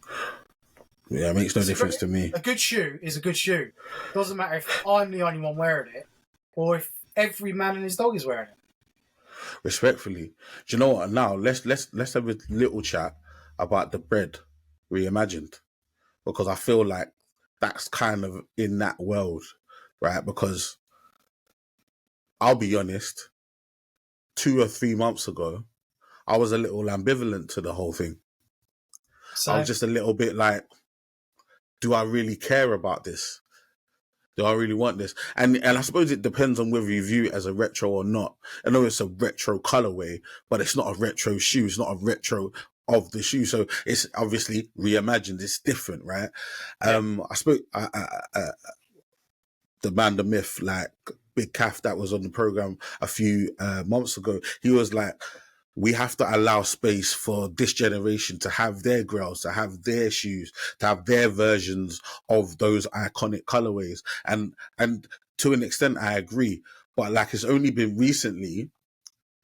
Speaker 1: Yeah, it makes no difference to me.
Speaker 2: A good shoe is a good shoe. Doesn't matter if I'm the only one wearing it or if every man and his dog is wearing it.
Speaker 1: Respectfully. Do you know what? Now, let's have a little chat about the bread reimagined. Because I feel like that's kind of in that world, right? Because I'll be honest, 2 or 3 months ago, I was a little ambivalent to the whole thing. So I was just a little bit like, do I really care about this? Do I really want this? And I suppose it depends on whether you view it as a retro or not. I know it's a retro colorway, but it's not a retro shoe. It's not a retro of the shoe. So it's obviously reimagined. It's different, right? Yeah. I spoke, the man, the myth, like Big Calf that was on the program a few months ago. He was like, we have to allow space for this generation to have their grails, to have their shoes, to have their versions of those iconic colorways. And to an extent, I agree. But like, it's only been recently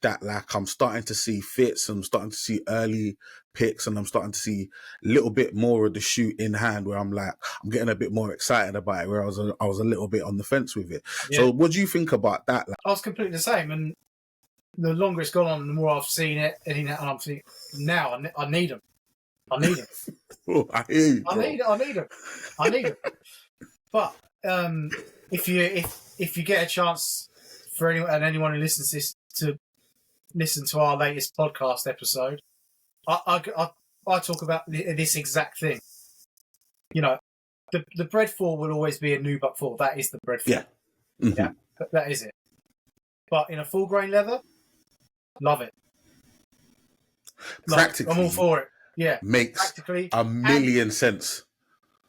Speaker 1: that like I'm starting to see fits, I'm starting to see early picks, and I'm starting to see a little bit more of the shoe in hand where I'm like, I'm getting a bit more excited about it, where I was a little bit on the fence with it. Yeah. So what do you think about that? Like,
Speaker 2: I was completely the same, and the longer it's gone on, the more I've seen it, and I'm thinking, now I need them. I need them.
Speaker 1: Oh, I hear you, bro.
Speaker 2: I need them. But if you get a chance for anyone who listens to this to listen to our latest podcast episode, I talk about this exact thing. You know, the bread 4 will always be a nubuck 4. That is the bread 4.
Speaker 1: Yeah. Mm-hmm.
Speaker 2: Yeah, that is it. But in a full grain leather, love it.
Speaker 1: Practically,
Speaker 2: I'm all for it. Yeah,
Speaker 1: makes a million sense.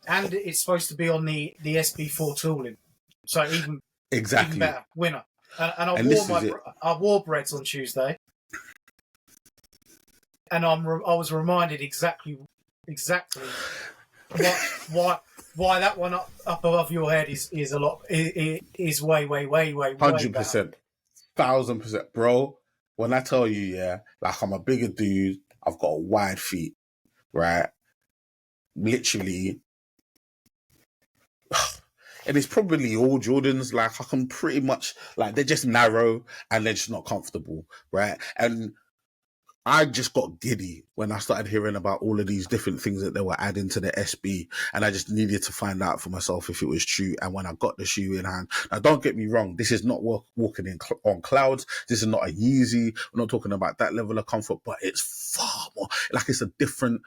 Speaker 1: And
Speaker 2: it's supposed to be on the SB4 tooling, so even better, winner. And I wore breads on Tuesday, and I was reminded exactly why that one up above your head is a lot is way
Speaker 1: 100%, 1000%, bro. When I tell you, yeah, like I'm a bigger dude, I've got wide feet, right? Literally. And it's probably all Jordans, like I can pretty much, like they're just narrow and they're just not comfortable, right? And I just got giddy when I started hearing about all of these different things that they were adding to the SB, and I just needed to find out for myself if it was true. And when I got the shoe in hand, now don't get me wrong, this is not walking on clouds. This is not a Yeezy. We're not talking about that level of comfort, but it's far more, like it's a different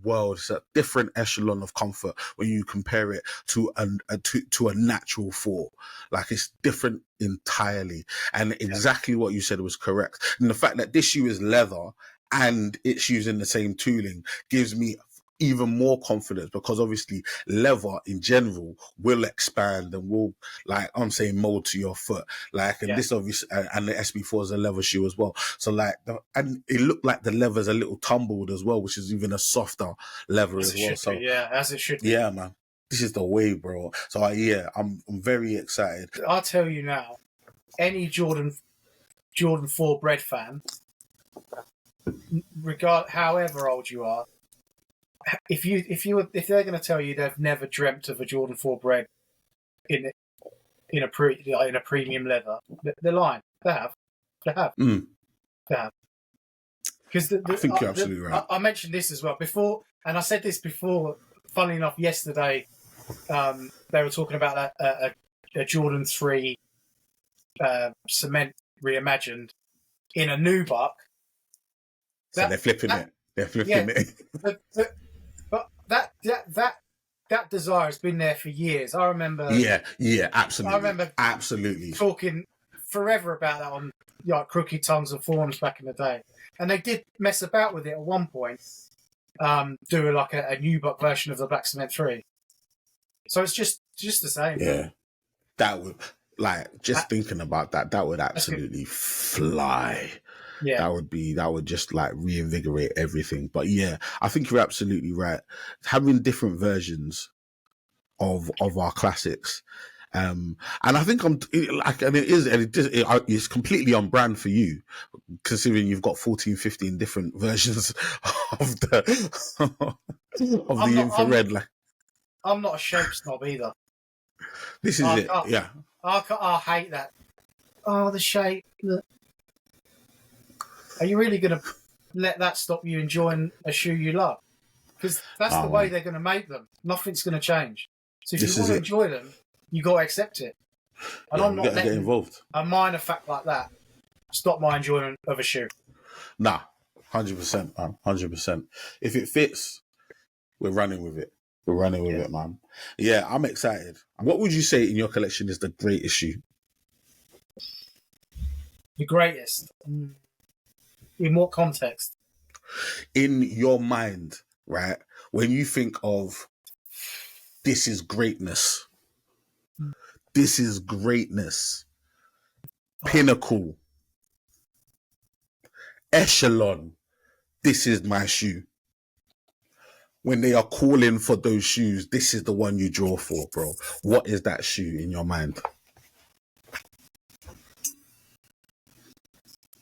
Speaker 1: world. It's a different echelon of comfort when you compare it to a natural 4. Like it's different entirely, and exactly what you said was correct. And the fact that this shoe is leather and it's using the same tooling gives me even more confidence, because obviously leather in general will expand and will, like I'm saying, mold to your foot. Like, and this obviously, and the SB4 is a leather shoe as well. So like, and it looked like the leather's a little tumbled as well, which is even a softer leather as well. So
Speaker 2: yeah, as it should be.
Speaker 1: Yeah, man. This is the way, bro. So I'm very excited.
Speaker 2: I'll tell you now, any Jordan 4 bread fan however old you are, if they're going to tell you they've never dreamt of a Jordan 4 bread in a premium leather, they're lying. They have.
Speaker 1: Mm.
Speaker 2: They have. Because
Speaker 1: I think you're absolutely right.
Speaker 2: I mentioned this as well before, and I said this before. Funnily enough, yesterday they were talking about a Jordan 3 cement reimagined in a new buck.
Speaker 1: So they're flipping it. They're flipping it.
Speaker 2: But that desire has been there for years. I remember.
Speaker 1: Yeah, absolutely.
Speaker 2: I remember
Speaker 1: absolutely
Speaker 2: talking forever about that on Crooked Tongues and forums back in the day, and they did mess about with it at one point, doing like a new buck version of the Black Cement 3. So it's just the same.
Speaker 1: Yeah, that would thinking about that would absolutely fly.
Speaker 2: Yeah,
Speaker 1: that would just like reinvigorate everything. But yeah, I think you're absolutely right. Having different versions of our classics, and I think it's completely on brand for you, considering you've got 14, 15 different versions of the infrared.
Speaker 2: I'm not a shape snob either.
Speaker 1: This is it. Yeah,
Speaker 2: I hate that. Oh, the shape. Look. Are you really going to let that stop you enjoying a shoe you love? Because that's the way they're going to make them. Nothing's going to change. So if you want to enjoy them, you got to accept it. And I'm not letting
Speaker 1: involved.
Speaker 2: A minor fact like that stop my enjoyment of a shoe.
Speaker 1: Nah, 100%, man. 100%. If it fits, we're running with it. We're running with it, man. Yeah, I'm excited. What would you say in your collection is the greatest shoe?
Speaker 2: The greatest? In what context?
Speaker 1: In your mind, right? When you think of this is greatness. This is greatness. Pinnacle. Echelon. This is my shoe. When they are calling for those shoes, this is the one you draw for, bro. What is that shoe in your mind?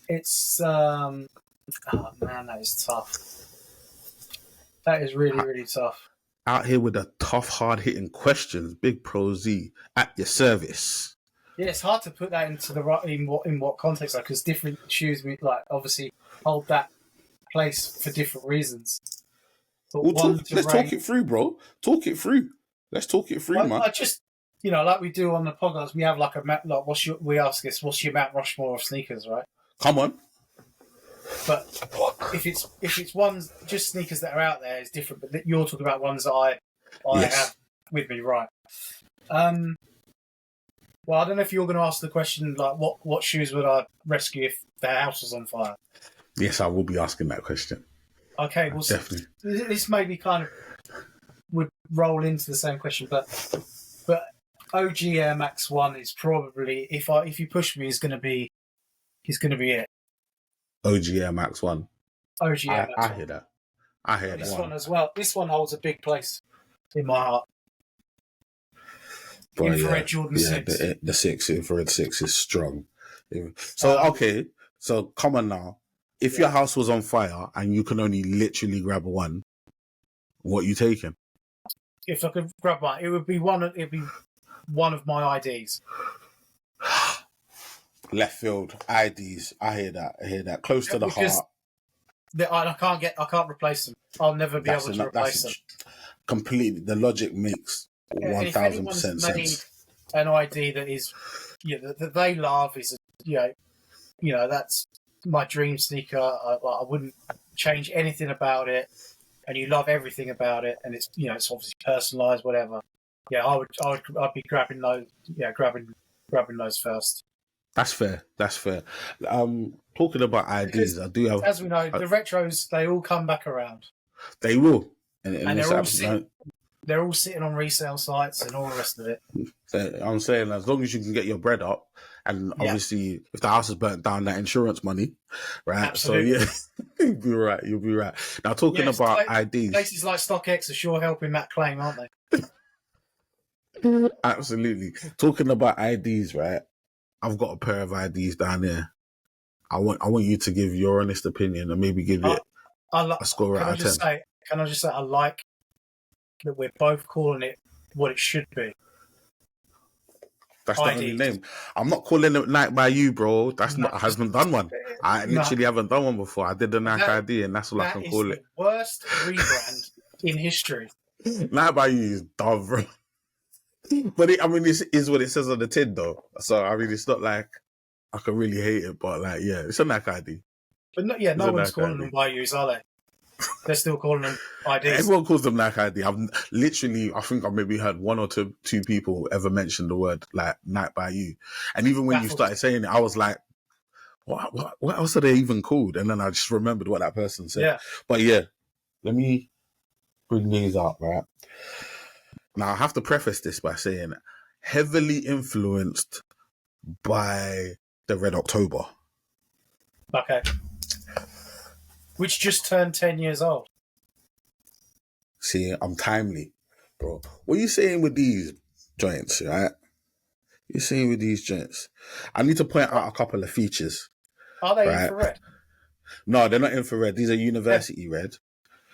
Speaker 2: It's oh man, that is tough. That is really, really tough.
Speaker 1: Out here with the tough, hard-hitting questions. Big Pro Z at your service.
Speaker 2: Yeah, it's hard to put that into the right in what context, because different shoes obviously hold that place for different reasons. But
Speaker 1: let's talk it through, bro. Talk it through. Let's talk it through, man.
Speaker 2: I just, like we do on the podcast, we have like a map. Like, what's your Mount Rushmore of sneakers, right?
Speaker 1: Come on.
Speaker 2: But if it's ones just sneakers that are out there, it's different. But you're talking about ones that I have with me, right? Well, I don't know if you're going to ask the question like, what shoes would I rescue if the house was on fire?
Speaker 1: Yes, I will be asking that question.
Speaker 2: Okay, well,
Speaker 1: definitely.
Speaker 2: This maybe kind of would roll into the same question, but OG Air Max 1 is probably, if you push me, is going to be it.
Speaker 1: OG Air Max 1.
Speaker 2: OG Air Max 1.
Speaker 1: I hear that. I hear
Speaker 2: this
Speaker 1: that.
Speaker 2: This one as well. This one holds a big place in my heart.
Speaker 1: But
Speaker 2: infrared Jordan 6.
Speaker 1: The 6, infrared 6 is strong. So, so come on now. If your house was on fire and you can only literally grab one, what are you taking?
Speaker 2: If I could grab one, it would be one of my IDs.
Speaker 1: Left field, IDs. I hear that. Close to the heart.
Speaker 2: I can't replace them. I'll never be able to replace them.
Speaker 1: Completely. The logic makes 1,000% sense.
Speaker 2: An ID that is, that they love is, that's my dream sneaker. I wouldn't change anything about it, and you love everything about it, and it's it's obviously personalised, whatever. Yeah, I'd be grabbing those. Yeah, grabbing those first.
Speaker 1: That's fair. Talking about IDs, because I do have.
Speaker 2: As we know, the retros, they all come back around.
Speaker 1: They will, and
Speaker 2: they're all sitting on resale sites and all the rest of it.
Speaker 1: I'm saying, as long as you can get your bread up, and obviously, if the house is burnt down, that insurance money, right?
Speaker 2: Absolutely.
Speaker 1: So you'll be right. Now, talking about IDs,
Speaker 2: places like StockX are sure helping that claim, aren't they?
Speaker 1: Absolutely. Talking about IDs, right? I've got a pair of IDs down there. I want you to give your honest opinion and maybe give it a score out of 10.
Speaker 2: Can I just say I like that we're both calling it what it should be.
Speaker 1: That's the only name. I'm not calling it Nike by You, bro. I haven't done one. I literally haven't done one before. I did the Nike ID, and that's all I can call it.
Speaker 2: That is the worst rebrand in history.
Speaker 1: Nike by You is dumb, bro. But it is what it says on the tin, though. So I mean, it's not like I can really hate it, but like, yeah, it's a Nike ID.
Speaker 2: But no one's calling them by Yous, are they? They're still calling them IDs.
Speaker 1: Everyone calls them Nike ID. I think I've maybe heard one or two people ever mention the word like Nike by You. And even when you started saying it, I was like, what else are they even called? And then I just remembered what that person said.
Speaker 2: Yeah.
Speaker 1: But yeah, let me bring these up, right? Now, I have to preface this by saying heavily influenced by the Red October.
Speaker 2: Okay. Which just turned 10 years old.
Speaker 1: See, I'm timely, bro. What are you saying with these joints, right? You're saying with these joints. I need to point out a couple of features.
Speaker 2: Are they infrared?
Speaker 1: No, they're not infrared. These are university red.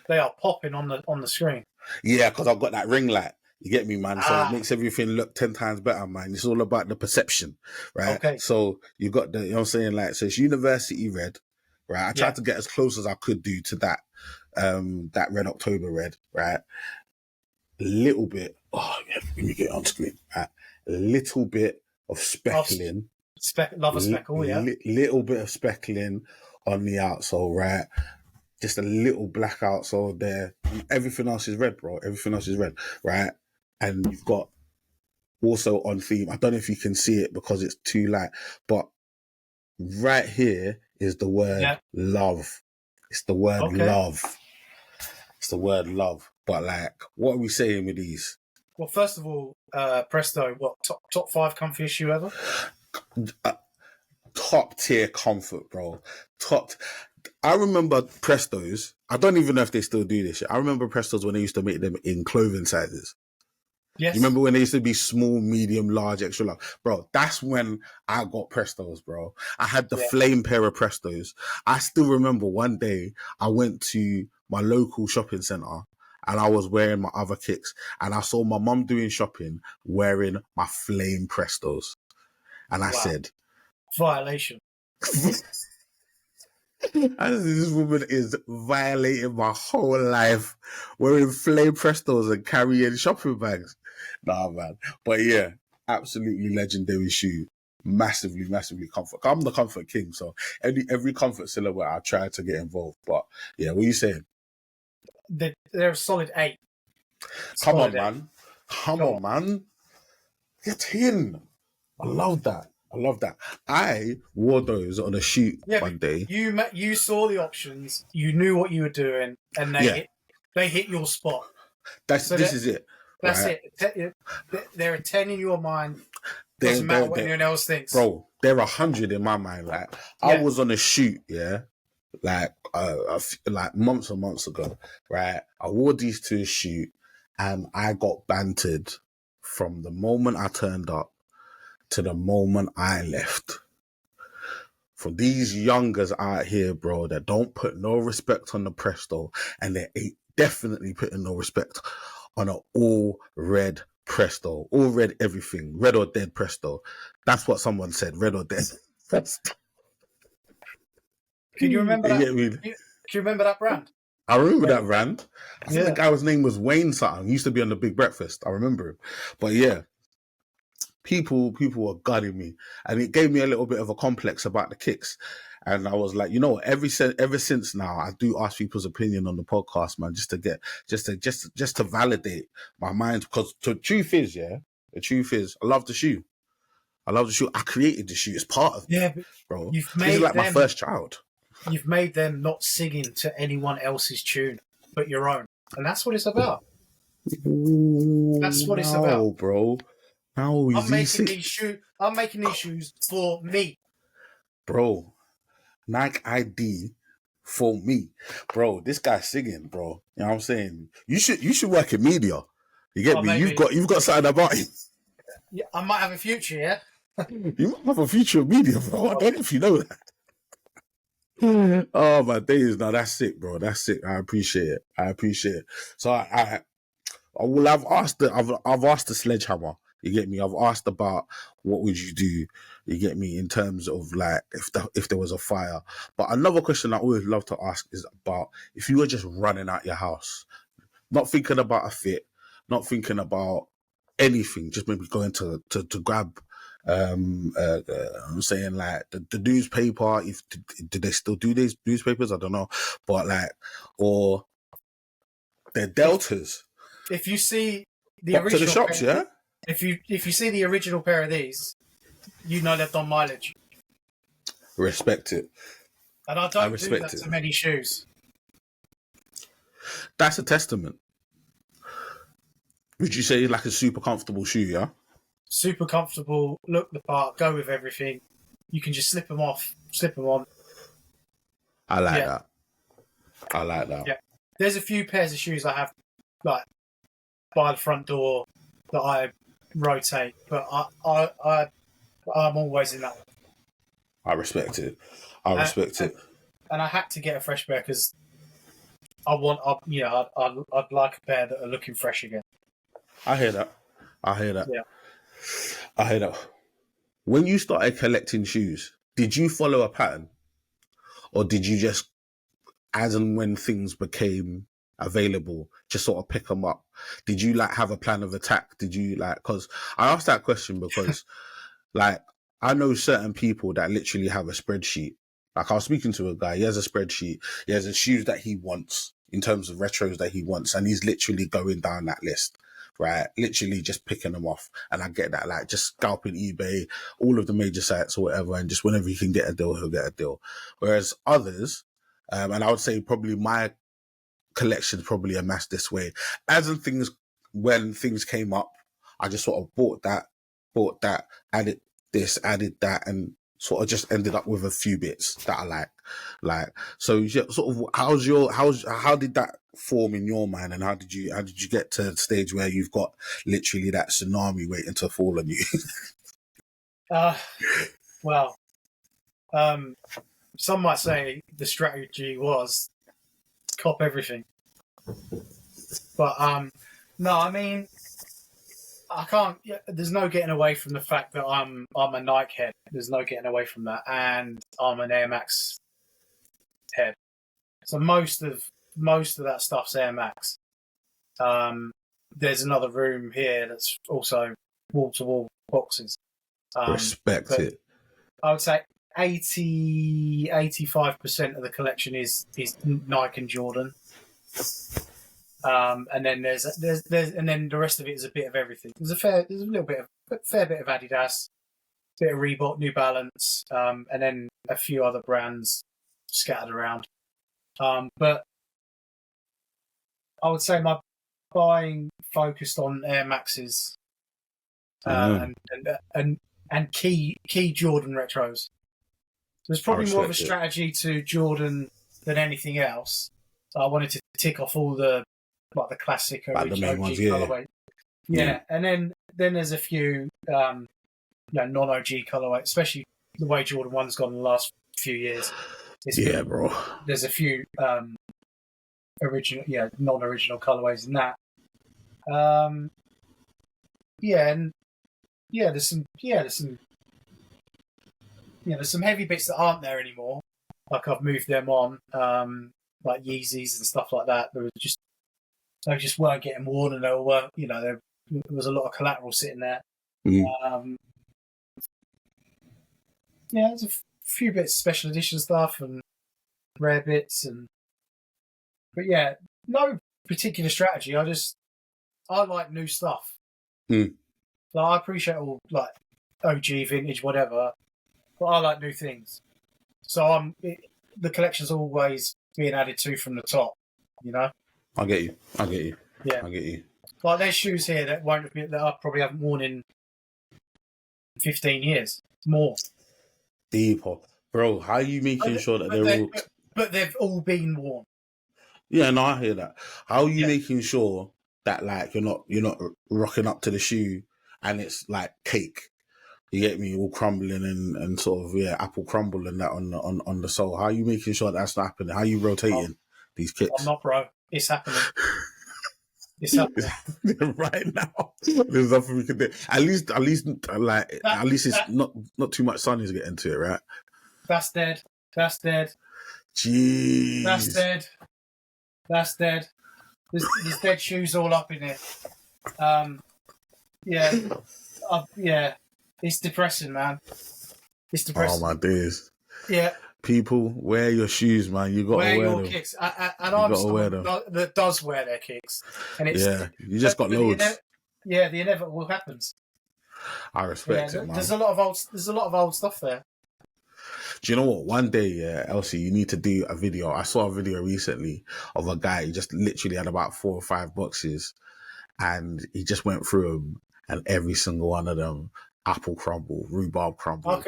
Speaker 2: They are popping on the screen.
Speaker 1: Yeah, because I've got that ring light. You get me, man? So it makes everything look 10 times better, man. It's all about the perception, right? Okay. So you got you know what I'm saying? Like, so it's university red, right? I tried to get as close as I could do to that, that Red October red, right? A little bit. Oh, yeah, let me get it on screen. Right? A little bit of speckling.
Speaker 2: Love a speckle, yeah.
Speaker 1: Little bit of speckling on the outsole, right? Just a little black outsole there. Everything else is red, bro. Everything else is red, right? And you've got also on theme. I don't know if you can see it because it's too light, but right here is the word love. It's the word love. It's the word love. But like, what are we saying with these?
Speaker 2: Well, first of all, Presto, what top 5 comfiest shoe ever?
Speaker 1: Top tier comfort, bro. I remember Prestos. I don't even know if they still do this shit. I remember Prestos when they used to make them in clothing sizes. Yes. You remember when they used to be small, medium, large, extra large? Bro, that's when I got Prestos, bro. I had the flame pair of Prestos. I still remember one day I went to my local shopping centre and I was wearing my other kicks and I saw my mum doing shopping wearing my flame Prestos. And I said...
Speaker 2: Violation.
Speaker 1: This woman is violating my whole life wearing flame Prestos and carrying shopping bags. Nah, man. But yeah, absolutely legendary shoe. Massively, massively comfort. I'm the comfort king, so every comfort silhouette I try to get involved. But yeah, what are you saying?
Speaker 2: They're a solid 8.
Speaker 1: Come on, man. Come on, man. Get in. I love that. I wore those on a shoot one day.
Speaker 2: You saw the options, you knew what you were doing, and they hit your spot.
Speaker 1: This is it.
Speaker 2: That's it. They're a 10 in your mind. Doesn't matter what anyone else thinks.
Speaker 1: Bro, they're 100 in my mind. Like I was on a shoot, like months and months ago, right? I wore these to a shoot, and I got bantered from the moment I turned up to the moment I left. For these youngers out here, bro, that don't put no respect on the Presto, and they ain't definitely putting no respect on an all red Presto, all red everything, red or dead Presto. That's what someone said, red or dead Presto.
Speaker 2: Can you remember that? Can you remember that brand?
Speaker 1: I remember that brand. I think the guy's name was Wayne something. He used to be on the Big Breakfast. I remember him. But yeah, people were gutting me, and it gave me a little bit of a complex about the kicks. And I was like, you know, ever since now, I do ask people's opinion on the podcast, man, just to validate my mind. Because the truth is, I love the shoe. I created the shoe. It's part of me, bro. This is like my first child.
Speaker 2: You've made them not singing to anyone else's tune but your own, and that's what it's about. That's what it's about,
Speaker 1: bro. No,
Speaker 2: I'm making these shoes for me,
Speaker 1: bro. Nike ID for me, bro. This guy's singing, bro. You know what I'm saying? You should work in media. You get me? Maybe. You've got something about you.
Speaker 2: Yeah, I might have a future. Yeah,
Speaker 1: you might have a future in media, bro. I don't know if you know that. Oh my days! No, that's sick, bro. That's sick. I appreciate it. So well, I've asked the sledgehammer. You get me? I've asked about what would you do. You get me, in terms of like if there was a fire. But another question I always love to ask is about if you were just running out your house, not thinking about a fit, not thinking about anything, just maybe going to grab. I'm saying like the newspaper. If do they still do these newspapers? I don't know, but like, or they're deltas.
Speaker 2: If you see the
Speaker 1: Up to the
Speaker 2: original
Speaker 1: shops, yeah.
Speaker 2: if you see the original pair of these, you know they've done mileage.
Speaker 1: Respect it.
Speaker 2: And I don't do that to many shoes.
Speaker 1: That's a testament. Would you say like a super comfortable shoe, yeah?
Speaker 2: Super comfortable, look the part, go with everything. You can just slip them off, slip them on.
Speaker 1: I like that. I like that.
Speaker 2: Yeah. There's a few pairs of shoes I have like by the front door that I rotate, but I'm always in that one.
Speaker 1: I respect it. And
Speaker 2: I had to get a fresh pair because I'd like a pair that are looking fresh again.
Speaker 1: I hear that.
Speaker 2: Yeah.
Speaker 1: I hear that. When you started collecting shoes, did you follow a pattern? Or did you just, as and when things became available, just sort of pick them up? Did you like have a plan of attack? Did you like, because I asked that question because like, I know certain people that literally have a spreadsheet. Like I was speaking to a guy, he has a spreadsheet. He has the shoes that he wants in terms of retros that he wants. And he's literally going down that list, right? Literally just picking them off. And I get that, like just scalping eBay, all of the major sites or whatever. And just whenever he can get a deal, he'll get a deal. Whereas others, and I would say probably my collection probably amassed this way. When things came up, I just sort of bought that, added this, added that, and sort of just ended up with a few bits that I like. So yeah, sort of, how did that form in your mind, and how did you get to the stage where you've got literally that tsunami waiting to fall on you?
Speaker 2: Well, some might say the strategy was cop everything, but no, I mean, I can't. There's no getting away from the fact that I'm a Nike head. There's no getting away from that, and I'm an Air Max head. So most of that stuff's Air Max. There's another room here that's also wall to wall boxes.
Speaker 1: Respect it.
Speaker 2: I would say 85% of the collection is Nike and Jordan. And then there's and then the rest of it is a bit of everything. There's a fair bit of Adidas, a bit of Reebok, New Balance, and then a few other brands scattered around. But I would say my buying focused on Air Maxes and key Jordan retros. There's probably more of a strategy to Jordan than anything else. I wanted to tick off all the classic OG colorway. Yeah, and then there's a few non-OG colorway, especially the way Jordan 1's gone in the last few years.
Speaker 1: Bro.
Speaker 2: There's a few non-original colorways in that. There's some heavy bits that aren't there anymore. Like I've moved them on, like Yeezys and stuff like that. They just weren't getting worn, and there was a lot of collateral sitting there. There's a few bits of special edition stuff and rare bits, but yeah, no particular strategy. I like new stuff. Like, I appreciate all like OG, vintage, whatever, but I like new things. So the collection's always being added to from the top, you know.
Speaker 1: I get you.
Speaker 2: Yeah,
Speaker 1: I get you.
Speaker 2: Like there's shoes here that I probably haven't worn in 15 years more.
Speaker 1: Deeper, bro. How are you making sure that they're all?
Speaker 2: But they've all been worn.
Speaker 1: Yeah, no, I hear that. How are you making sure that like you're not rocking up to the shoe and it's like cake? You get me, all crumbling and sort of apple crumble and that on the sole. How are you making sure that's not happening? How are you rotating these
Speaker 2: I'm
Speaker 1: kicks?
Speaker 2: not, bro. It's happening. It's happening.
Speaker 1: Right now. There's nothing we can do. At least it's not too much sun is getting to it, right?
Speaker 2: That's dead. That's dead.
Speaker 1: Jeez.
Speaker 2: That's dead. That's dead. There's dead shoes all up in here. Yeah. It's depressing, man. It's depressing.
Speaker 1: Oh my days.
Speaker 2: Yeah.
Speaker 1: People, wear your shoes, man. You gotta wear
Speaker 2: your
Speaker 1: them.
Speaker 2: kicks. And I'm someone that does wear their kicks. And it's
Speaker 1: you just got loads.
Speaker 2: The inevitable happens.
Speaker 1: I respect it, man.
Speaker 2: There's a lot of old stuff there.
Speaker 1: Do you know what? One day, Elsey, you need to do a video. I saw a video recently of a guy who just literally had about 4 or 5 boxes, and he just went through them, and every single one of them, apple crumble, rhubarb crumble.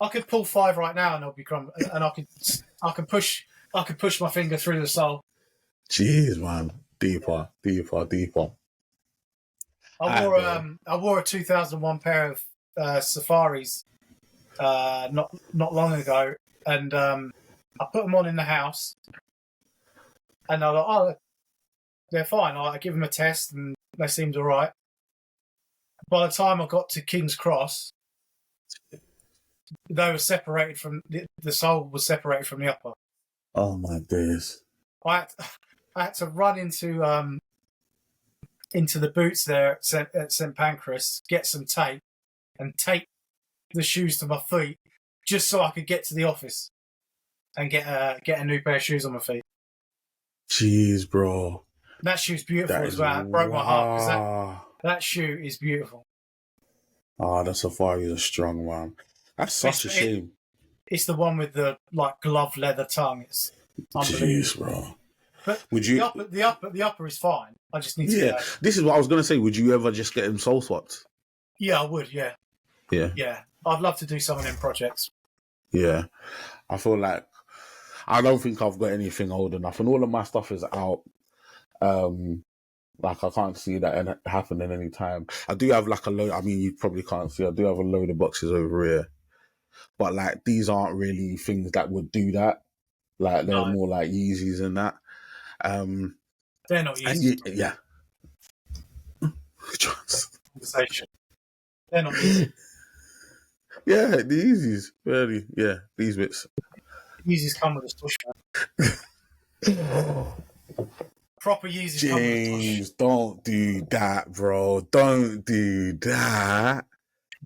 Speaker 2: I could pull 5 right now, and they'll be crumble, and I could push my finger through the sole.
Speaker 1: Jeez, man, deeper.
Speaker 2: I wore a 2001 pair of Safaris not long ago, and I put them on in the house, and I thought, they're fine. I give them a test, and they seemed all right. By the time I got to King's Cross, they were separated from the sole was separated from the upper.
Speaker 1: Oh my days!
Speaker 2: I had to run into the boots there at St Pancras, get some tape, and tape the shoes to my feet, just so I could get to the office and get a new pair of shoes on my feet.
Speaker 1: Jeez, bro.
Speaker 2: That shoe's beautiful as well. It broke my heart because that shoe is beautiful.
Speaker 1: Oh, the Safaris are strong, man. That's such a shame.
Speaker 2: It's the one with the glove leather tongue. It's unbelievable.
Speaker 1: Jeez, bro.
Speaker 2: But
Speaker 1: would you?
Speaker 2: The upper is fine. I just need to.
Speaker 1: Yeah, this is what I was going to say. Would you ever just get them sole swapped?
Speaker 2: Yeah, I would. Yeah.
Speaker 1: Yeah.
Speaker 2: I'd love to do some of them projects.
Speaker 1: Yeah, I feel like I don't think I've got anything old enough, and all of my stuff is out. Like I can't see that happening anytime. I do have like a load. I mean, you probably can't see. I do have a load of boxes over here, but like these aren't really things that would do that. Like they're more like Yeezys and that.
Speaker 2: They're not Yeezys.
Speaker 1: Yeah.
Speaker 2: Conversation. They're not Yeezys.
Speaker 1: Yeah, the Yeezys. Really, yeah, these bits.
Speaker 2: Yeezys come with a stush, man. Proper Yeezys come with a
Speaker 1: stush. Don't do that, bro. Don't do that.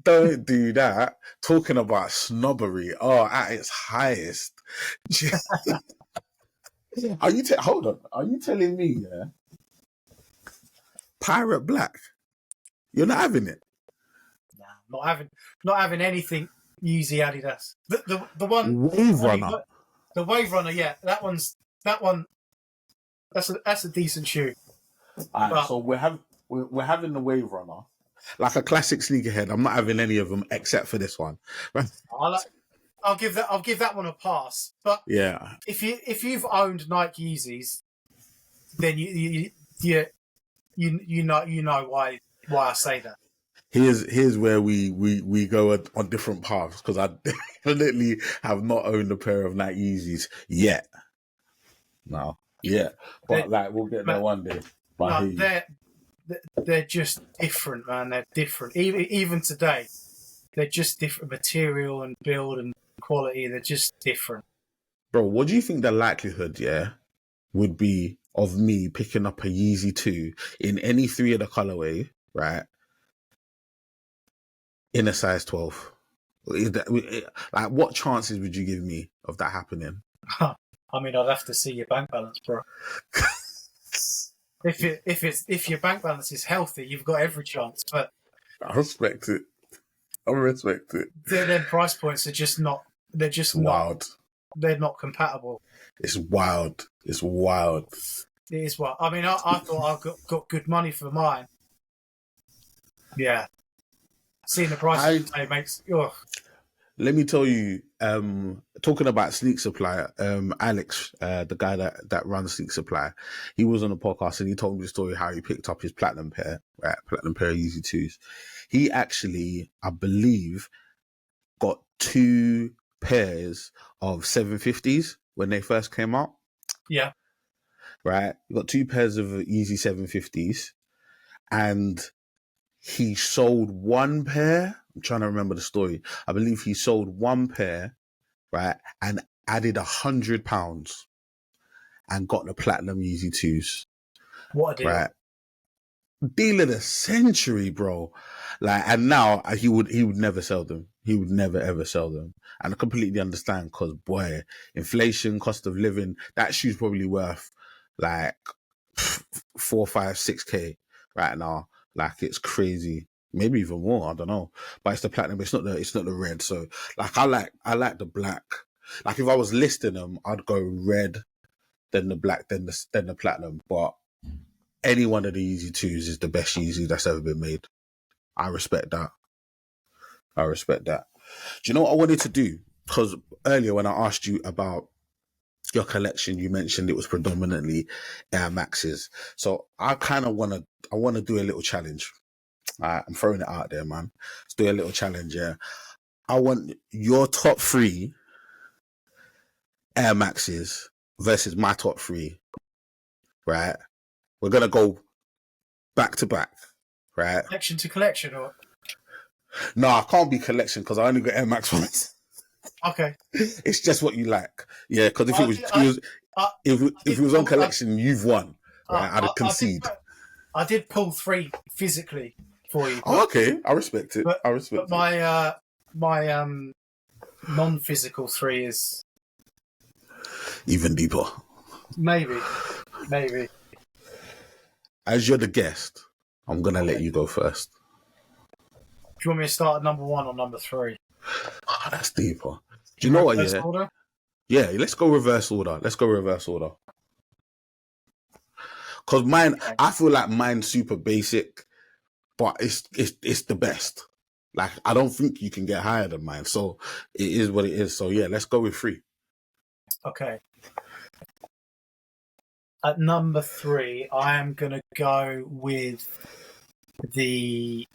Speaker 1: Don't do that. Talking about snobbery, at its highest. Hold on. Are you telling me, Pirate Black? You're not having it?
Speaker 2: Nah, not having anything Yeezy Adidas. The one
Speaker 1: Wave Runner.
Speaker 2: The Wave Runner, yeah. That one. That's a decent shoe.
Speaker 1: Alright, so we're having the Wave Runner. Like a classic sneakerhead. I'm not having any of them except for this one.
Speaker 2: I'll give that one a pass. But
Speaker 1: yeah,
Speaker 2: if you've owned Nike Yeezys, then you know why I say that.
Speaker 1: Here's where we go on different paths, because I definitely have not owned a pair of Nike Yeezys yet. No, yeah, but we'll get there one day.
Speaker 2: They're just different, man. They're different. Even today, they're just different material and build and quality. They're just different.
Speaker 1: Bro, what do you think the likelihood, would be of me picking up a Yeezy 2 in any 3 of the colorway, right? In a size 12? Is that, like, what chances would you give me of that happening?
Speaker 2: I mean, I'd have to see your bank balance, bro. If your bank balance is healthy, you've got every chance. But
Speaker 1: I respect it.
Speaker 2: Their price points are just not. They're just
Speaker 1: wild.
Speaker 2: They're not compatible.
Speaker 1: It's wild. It is wild.
Speaker 2: I mean, I thought I got good money for mine. Yeah. Seeing the price today makes. Ugh.
Speaker 1: Let me tell you, talking about Sneak Supply, Alex, the guy that runs Sneak Supply, he was on a podcast and he told me the story how he picked up his platinum pair of Yeezy 2s. He actually, I believe, got 2 pairs of 750s when they first came out.
Speaker 2: Yeah.
Speaker 1: Right? He got 2 pairs of Yeezy 750s, and he sold 1 pair. I'm trying to remember the story. I believe he sold 1 pair, right, and added £100 and got the platinum Yeezy 2s.
Speaker 2: What a deal.
Speaker 1: Right? Deal of the century, bro. Like, and now he would never sell them. He would never ever sell them. And I completely understand, because boy, inflation, cost of living, that shoe's probably worth like 4, 5, 6K right now. Like, it's crazy. Maybe even more, I don't know. But it's the platinum, it's not the red. So like I like the black. Like, if I was listing them, I'd go red, then the black, then the platinum. But any one of the Yeezy 2s is the best Yeezy that's ever been made. I respect that. Do you know what I wanted to do? Because earlier when I asked you about your collection, you mentioned it was predominantly Air Maxes. So I kind of want to do a little challenge. I'm throwing it out there, man. Let's do a little challenge, yeah. I want your top 3 Air Maxes versus my top 3, right? We're going to go back to back, right?
Speaker 2: Collection to collection, or?
Speaker 1: No, I can't be collection because I only got Air Max ones.
Speaker 2: Okay.
Speaker 1: It's just what you like. Yeah, because if it was on collection, you've won. Right? I'd concede.
Speaker 2: I did pull 3 physically for you.
Speaker 1: Oh, okay. I respect it.
Speaker 2: But my non-physical 3 is
Speaker 1: even deeper.
Speaker 2: Maybe.
Speaker 1: As you're the guest, I'm gonna let you go first.
Speaker 2: Do you want me to start at number 1 or number 3?
Speaker 1: Oh, that's deeper. Do you know what? Yeah. Order? Yeah. Let's go reverse order. Because mine, okay. I feel like mine's super basic, but it's the best. Like, I don't think you can get higher than mine. So it is what it is. So yeah, let's go with 3.
Speaker 2: Okay. At number 3, I am going to go with the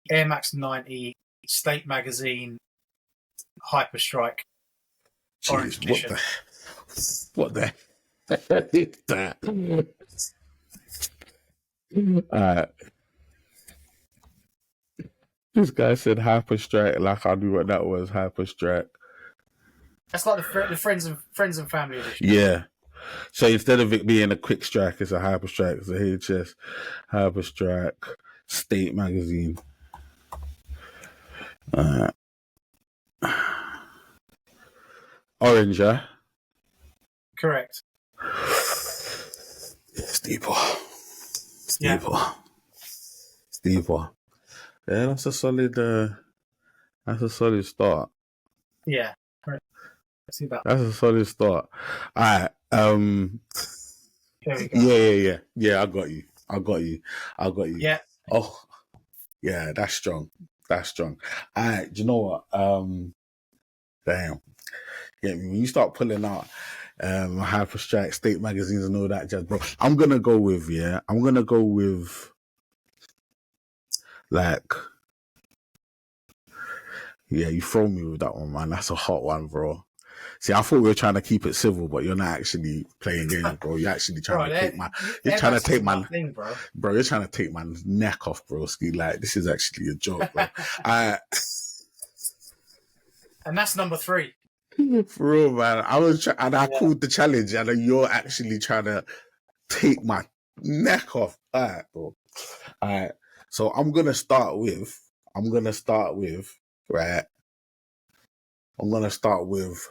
Speaker 2: Air Max 90 State Magazine Hyper Strike. Orange edition.
Speaker 1: What the heck is that? This guy said Hyper Strike like I knew what that was. Hyper Strike.
Speaker 2: That's like the friends and family edition.
Speaker 1: Yeah. So instead of it being a quick strike, it's a Hyper Strike. It's a HS Hyper Strike State Magazine. Orange, yeah?
Speaker 2: Correct.
Speaker 1: Steeper. Yeah, that's a solid start.
Speaker 2: Yeah. See that.
Speaker 1: That's a solid start. All right. Yeah. I got you.
Speaker 2: Yeah.
Speaker 1: Oh, yeah. That's strong. All right. Do you know what? Damn. Yeah. When you start pulling out Hyper Strike State magazines and all that jazz, bro. I'm gonna go with like. Yeah, you throw me with that one, man. That's a hot one, bro. See, I thought we were trying to keep it civil, but you're not actually playing games, bro. You're actually trying to take my... You're trying to take my...
Speaker 2: Thing, bro.
Speaker 1: Bro, you're trying to take my neck off, bro. Like, this is actually a joke, bro.
Speaker 2: And that's number 3.
Speaker 1: For real, man. I called the challenge, and you're actually trying to take my neck off. All right, bro. All right. So I'm going to start with, right? I'm going to start with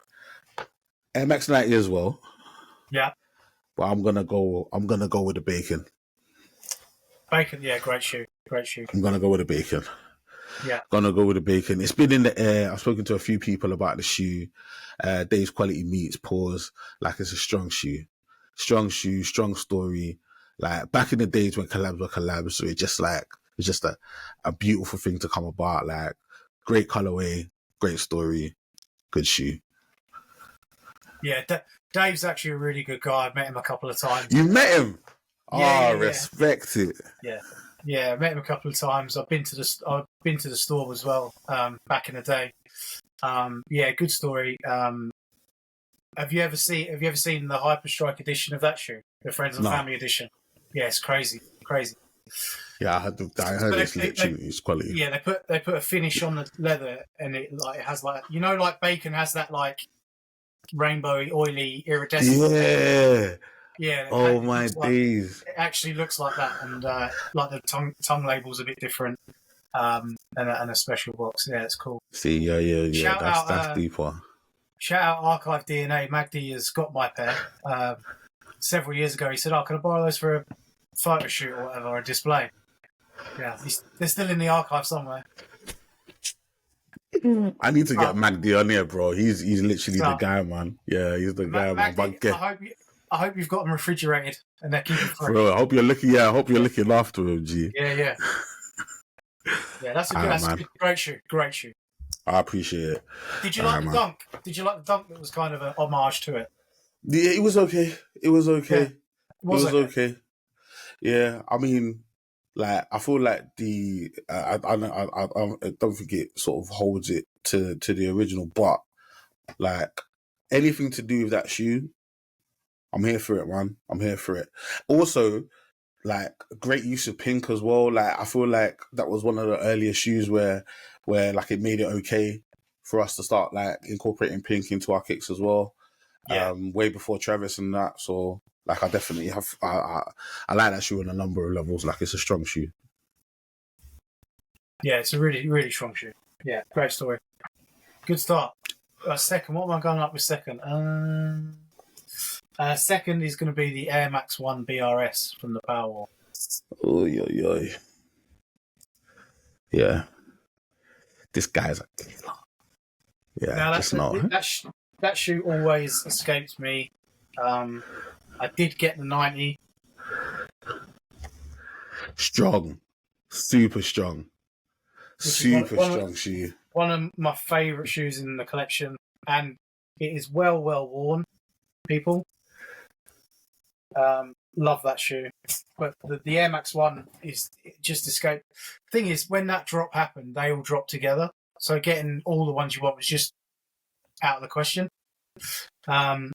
Speaker 1: MX 90 as well.
Speaker 2: Yeah.
Speaker 1: But I'm gonna go with the bacon.
Speaker 2: Bacon, yeah, great shoe.
Speaker 1: I'm gonna go with the bacon.
Speaker 2: Yeah.
Speaker 1: Gonna go with the bacon. It's been in the air. I've spoken to a few people about the shoe. Dave's Quality Meats, pause. Like, it's a strong shoe. Strong story. Like, back in the days when collabs were collabs, so it's just a beautiful thing to come about. Like, great colorway, great story, good shoe.
Speaker 2: Yeah, Dave's actually a really good guy. I've met him a couple of times.
Speaker 1: You met him?
Speaker 2: Yeah.
Speaker 1: Respect it.
Speaker 2: Yeah. Yeah, I met him a couple of times. I've been to the store as well. Back in the day. Yeah, good story. Have you ever seen the Hyperstrike edition of that shoe? The Friends and
Speaker 1: No.
Speaker 2: Family edition. Yeah, it's crazy.
Speaker 1: Yeah, I heard it's literally it's quality.
Speaker 2: Yeah, they put a finish on the leather, and it has like like bacon has that like rainbowy, oily, iridescent.
Speaker 1: Yeah.
Speaker 2: Yeah.
Speaker 1: Oh my days.
Speaker 2: It actually looks like that, and like the tongue label's a bit different, and a special box. Yeah, it's cool.
Speaker 1: See, yeah.
Speaker 2: Shout out,
Speaker 1: That's deeper.
Speaker 2: Shout out Archive DNA. Magdi has got my pair. Several years ago, he said, "Oh, can I borrow those for a photo shoot or whatever, or a display?" Yeah, they're still in the archive somewhere.
Speaker 1: I need to get Magdi on here, bro. He's literally the guy, man. Yeah, he's the guy, man. But
Speaker 2: I hope you've got them refrigerated and they're keeping fresh.
Speaker 1: Bro, I hope you're looking after him, G.
Speaker 2: Yeah. Yeah, that's a great shoe.
Speaker 1: I appreciate it.
Speaker 2: Did you like the dunk? Did you like the dunk that was kind of an homage to it?
Speaker 1: Yeah, it was okay. It was okay. Yeah, it was okay. Yeah, I mean, like, I feel like I don't think it sort of holds it to the original, but like anything to do with that shoe, I'm here for it, man. I'm here for it. Also, like, great use of pink as well. Like, I feel like that was one of the earlier shoes where like it made it okay for us to start like incorporating pink into our kicks as well. Yeah. Way before Travis and that. So like, I definitely have. I like that shoe on a number of levels. Like, it's a strong shoe.
Speaker 2: Yeah, it's a really, really strong shoe. Yeah, great story. Good start. Second, what am I going up with second? Second is going to be the Air Max 1 BRS from the Powerwall.
Speaker 1: Oy. Yeah. This guy's a killer. Yeah,
Speaker 2: now that shoe always escapes me. I did get the 90.
Speaker 1: Strong. Super strong. Super strong shoe.
Speaker 2: One of my favourite shoes in the collection, and it is well worn, people. Love that shoe. But the Air Max 1 just escaped. Thing is, when that drop happened, they all dropped together. So getting all the ones you want was just out of the question. And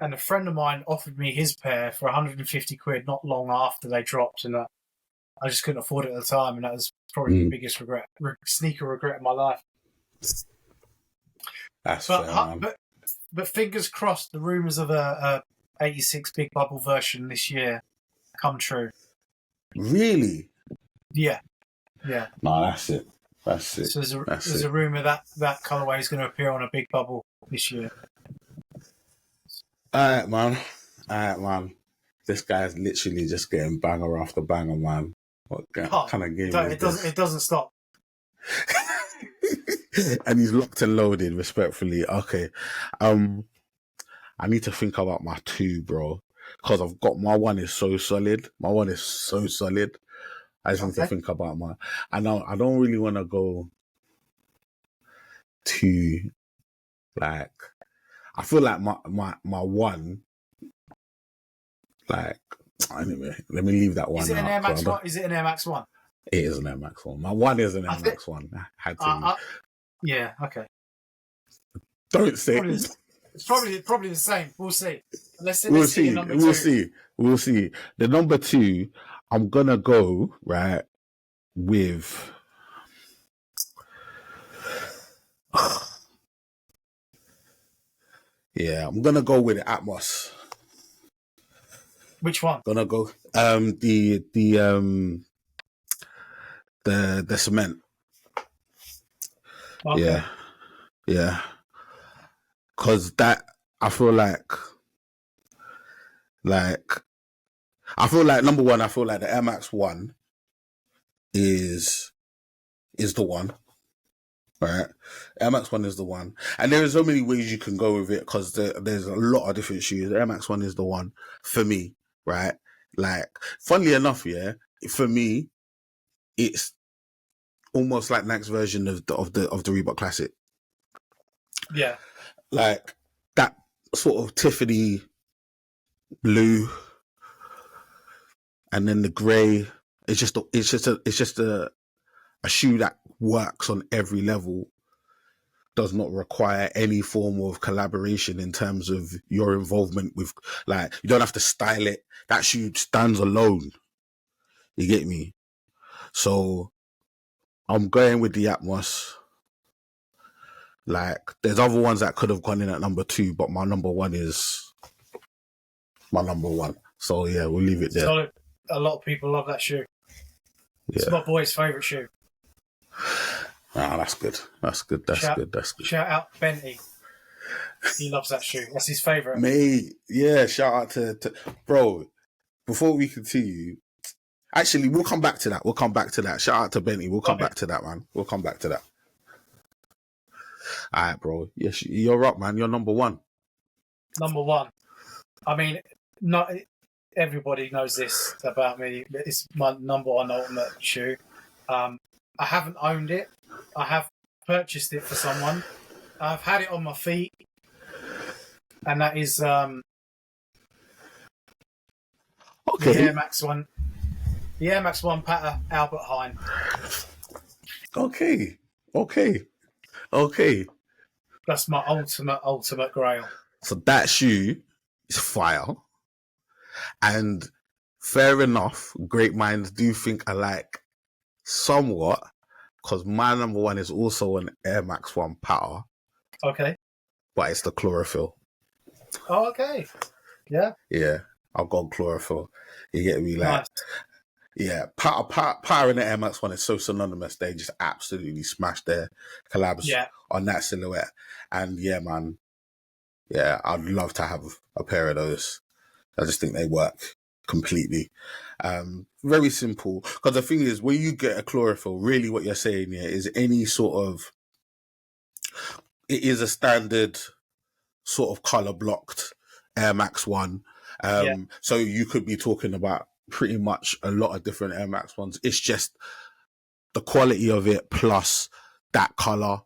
Speaker 2: a friend of mine offered me his pair for 150 quid not long after they dropped, and I just couldn't afford it at the time, and that was probably the biggest sneaker regret of my life.
Speaker 1: That's fair, man.
Speaker 2: But fingers crossed, the rumours of a 86 Big Bubble version this year come true.
Speaker 1: Really?
Speaker 2: Yeah.
Speaker 1: No, that's it. So
Speaker 2: there's a rumour that colourway is going to appear on a Big Bubble this year.
Speaker 1: All right, man. This guy's literally just getting banger after banger, man. What kind of game is this?
Speaker 2: It doesn't stop.
Speaker 1: And he's locked and loaded, respectfully. Okay. I need to think about my two, bro. Because I've got my one is so solid. I just need to think about my... I don't really want to go to, like... I feel like my one... Like... Anyway, let me leave that one
Speaker 2: out. Is it an Air Max 1? Is it an Air Max 1?
Speaker 1: It is an Air Max 1. My one is an Air Max 1. I had to...
Speaker 2: yeah, okay.
Speaker 1: Don't say...
Speaker 2: It's probably the same. We'll see.
Speaker 1: We'll see. The number two, I'm gonna go right with. Yeah, I'm gonna go with Atmos.
Speaker 2: Which one?
Speaker 1: Gonna go the cement.
Speaker 2: Okay.
Speaker 1: Yeah. Cause that I feel like number one, I feel like the Air Max 1 is the one. Right? Air Max 1 is the one. And there are so many ways you can go with it because there's a lot of different shoes. The Air Max 1 is the one for me, right? Like, funnily enough, yeah, for me, it's almost like Nike's version of the Reebok Classic.
Speaker 2: Yeah.
Speaker 1: Like that sort of Tiffany blue and then the grey It's just a shoe that works on every level, does not require any form of collaboration in terms of your involvement with, like, you don't have to style it. That shoe stands alone. You get me? So I'm going with the Atmos. Like, there's other ones that could have gone in at number 2, but my number 1 is my number 1. So yeah, we'll leave it there.
Speaker 2: Solid. A lot of people love that shoe.
Speaker 1: Yeah.
Speaker 2: It's my boy's favourite shoe.
Speaker 1: Ah, that's good. That's good. That's good.
Speaker 2: Shout out Benty. He loves that shoe. That's his favourite.
Speaker 1: Mate, yeah, shout out to bro. Before we continue, actually, we'll come back to that. Shout out to Benty. We'll come back to that, man. We'll come back to that. All right, bro. Yes, you're up, man. You're number 1.
Speaker 2: Number 1. I mean, not everybody knows this about me. It's my number 1 ultimate shoe. I haven't owned it. I have purchased it for someone. I've had it on my feet, and that is the Air Max 1. The Air Max 1 Patta Albert Heijn.
Speaker 1: Okay.
Speaker 2: That's my ultimate grail.
Speaker 1: So that shoe is fire. And fair enough, great minds do think alike somewhat, because my number 1 is also an Air Max 1 Patta.
Speaker 2: Okay.
Speaker 1: But it's the chlorophyll.
Speaker 2: Oh, okay. Yeah.
Speaker 1: Yeah, I've got chlorophyll. You get me? Like,
Speaker 2: nice.
Speaker 1: Yeah, Patta and the Air Max 1 is so synonymous. They just absolutely smashed their collabs on that silhouette. And yeah, man, yeah, I'd love to have a pair of those. I just think they work completely. Very simple. Because the thing is, when you get a chlorophyll, really what you're saying here is any sort of, it is a standard sort of color blocked Air Max 1. So you could be talking about pretty much a lot of different Air Max 1s. It's just the quality of it plus that color,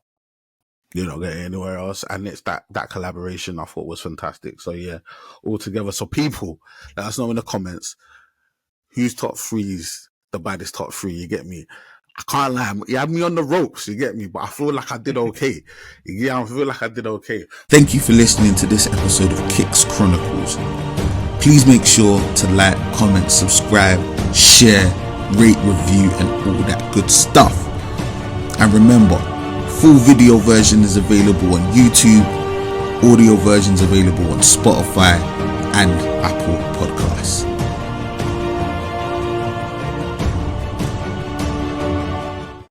Speaker 1: you're not getting anywhere else. And it's that collaboration I thought was fantastic. So yeah, all together. So people, let us know in the comments whose top 3's the baddest top 3. You get me? I can't lie, you had me on the ropes, you get me? But I feel like I did okay. Yeah, I feel like I did okay. Thank you for listening to this episode of Kicks Chronicles. Please make sure to like, comment, subscribe, share, rate, review, and all that good stuff. And remember, full video version is available on YouTube, audio versions available on Spotify and Apple Podcasts.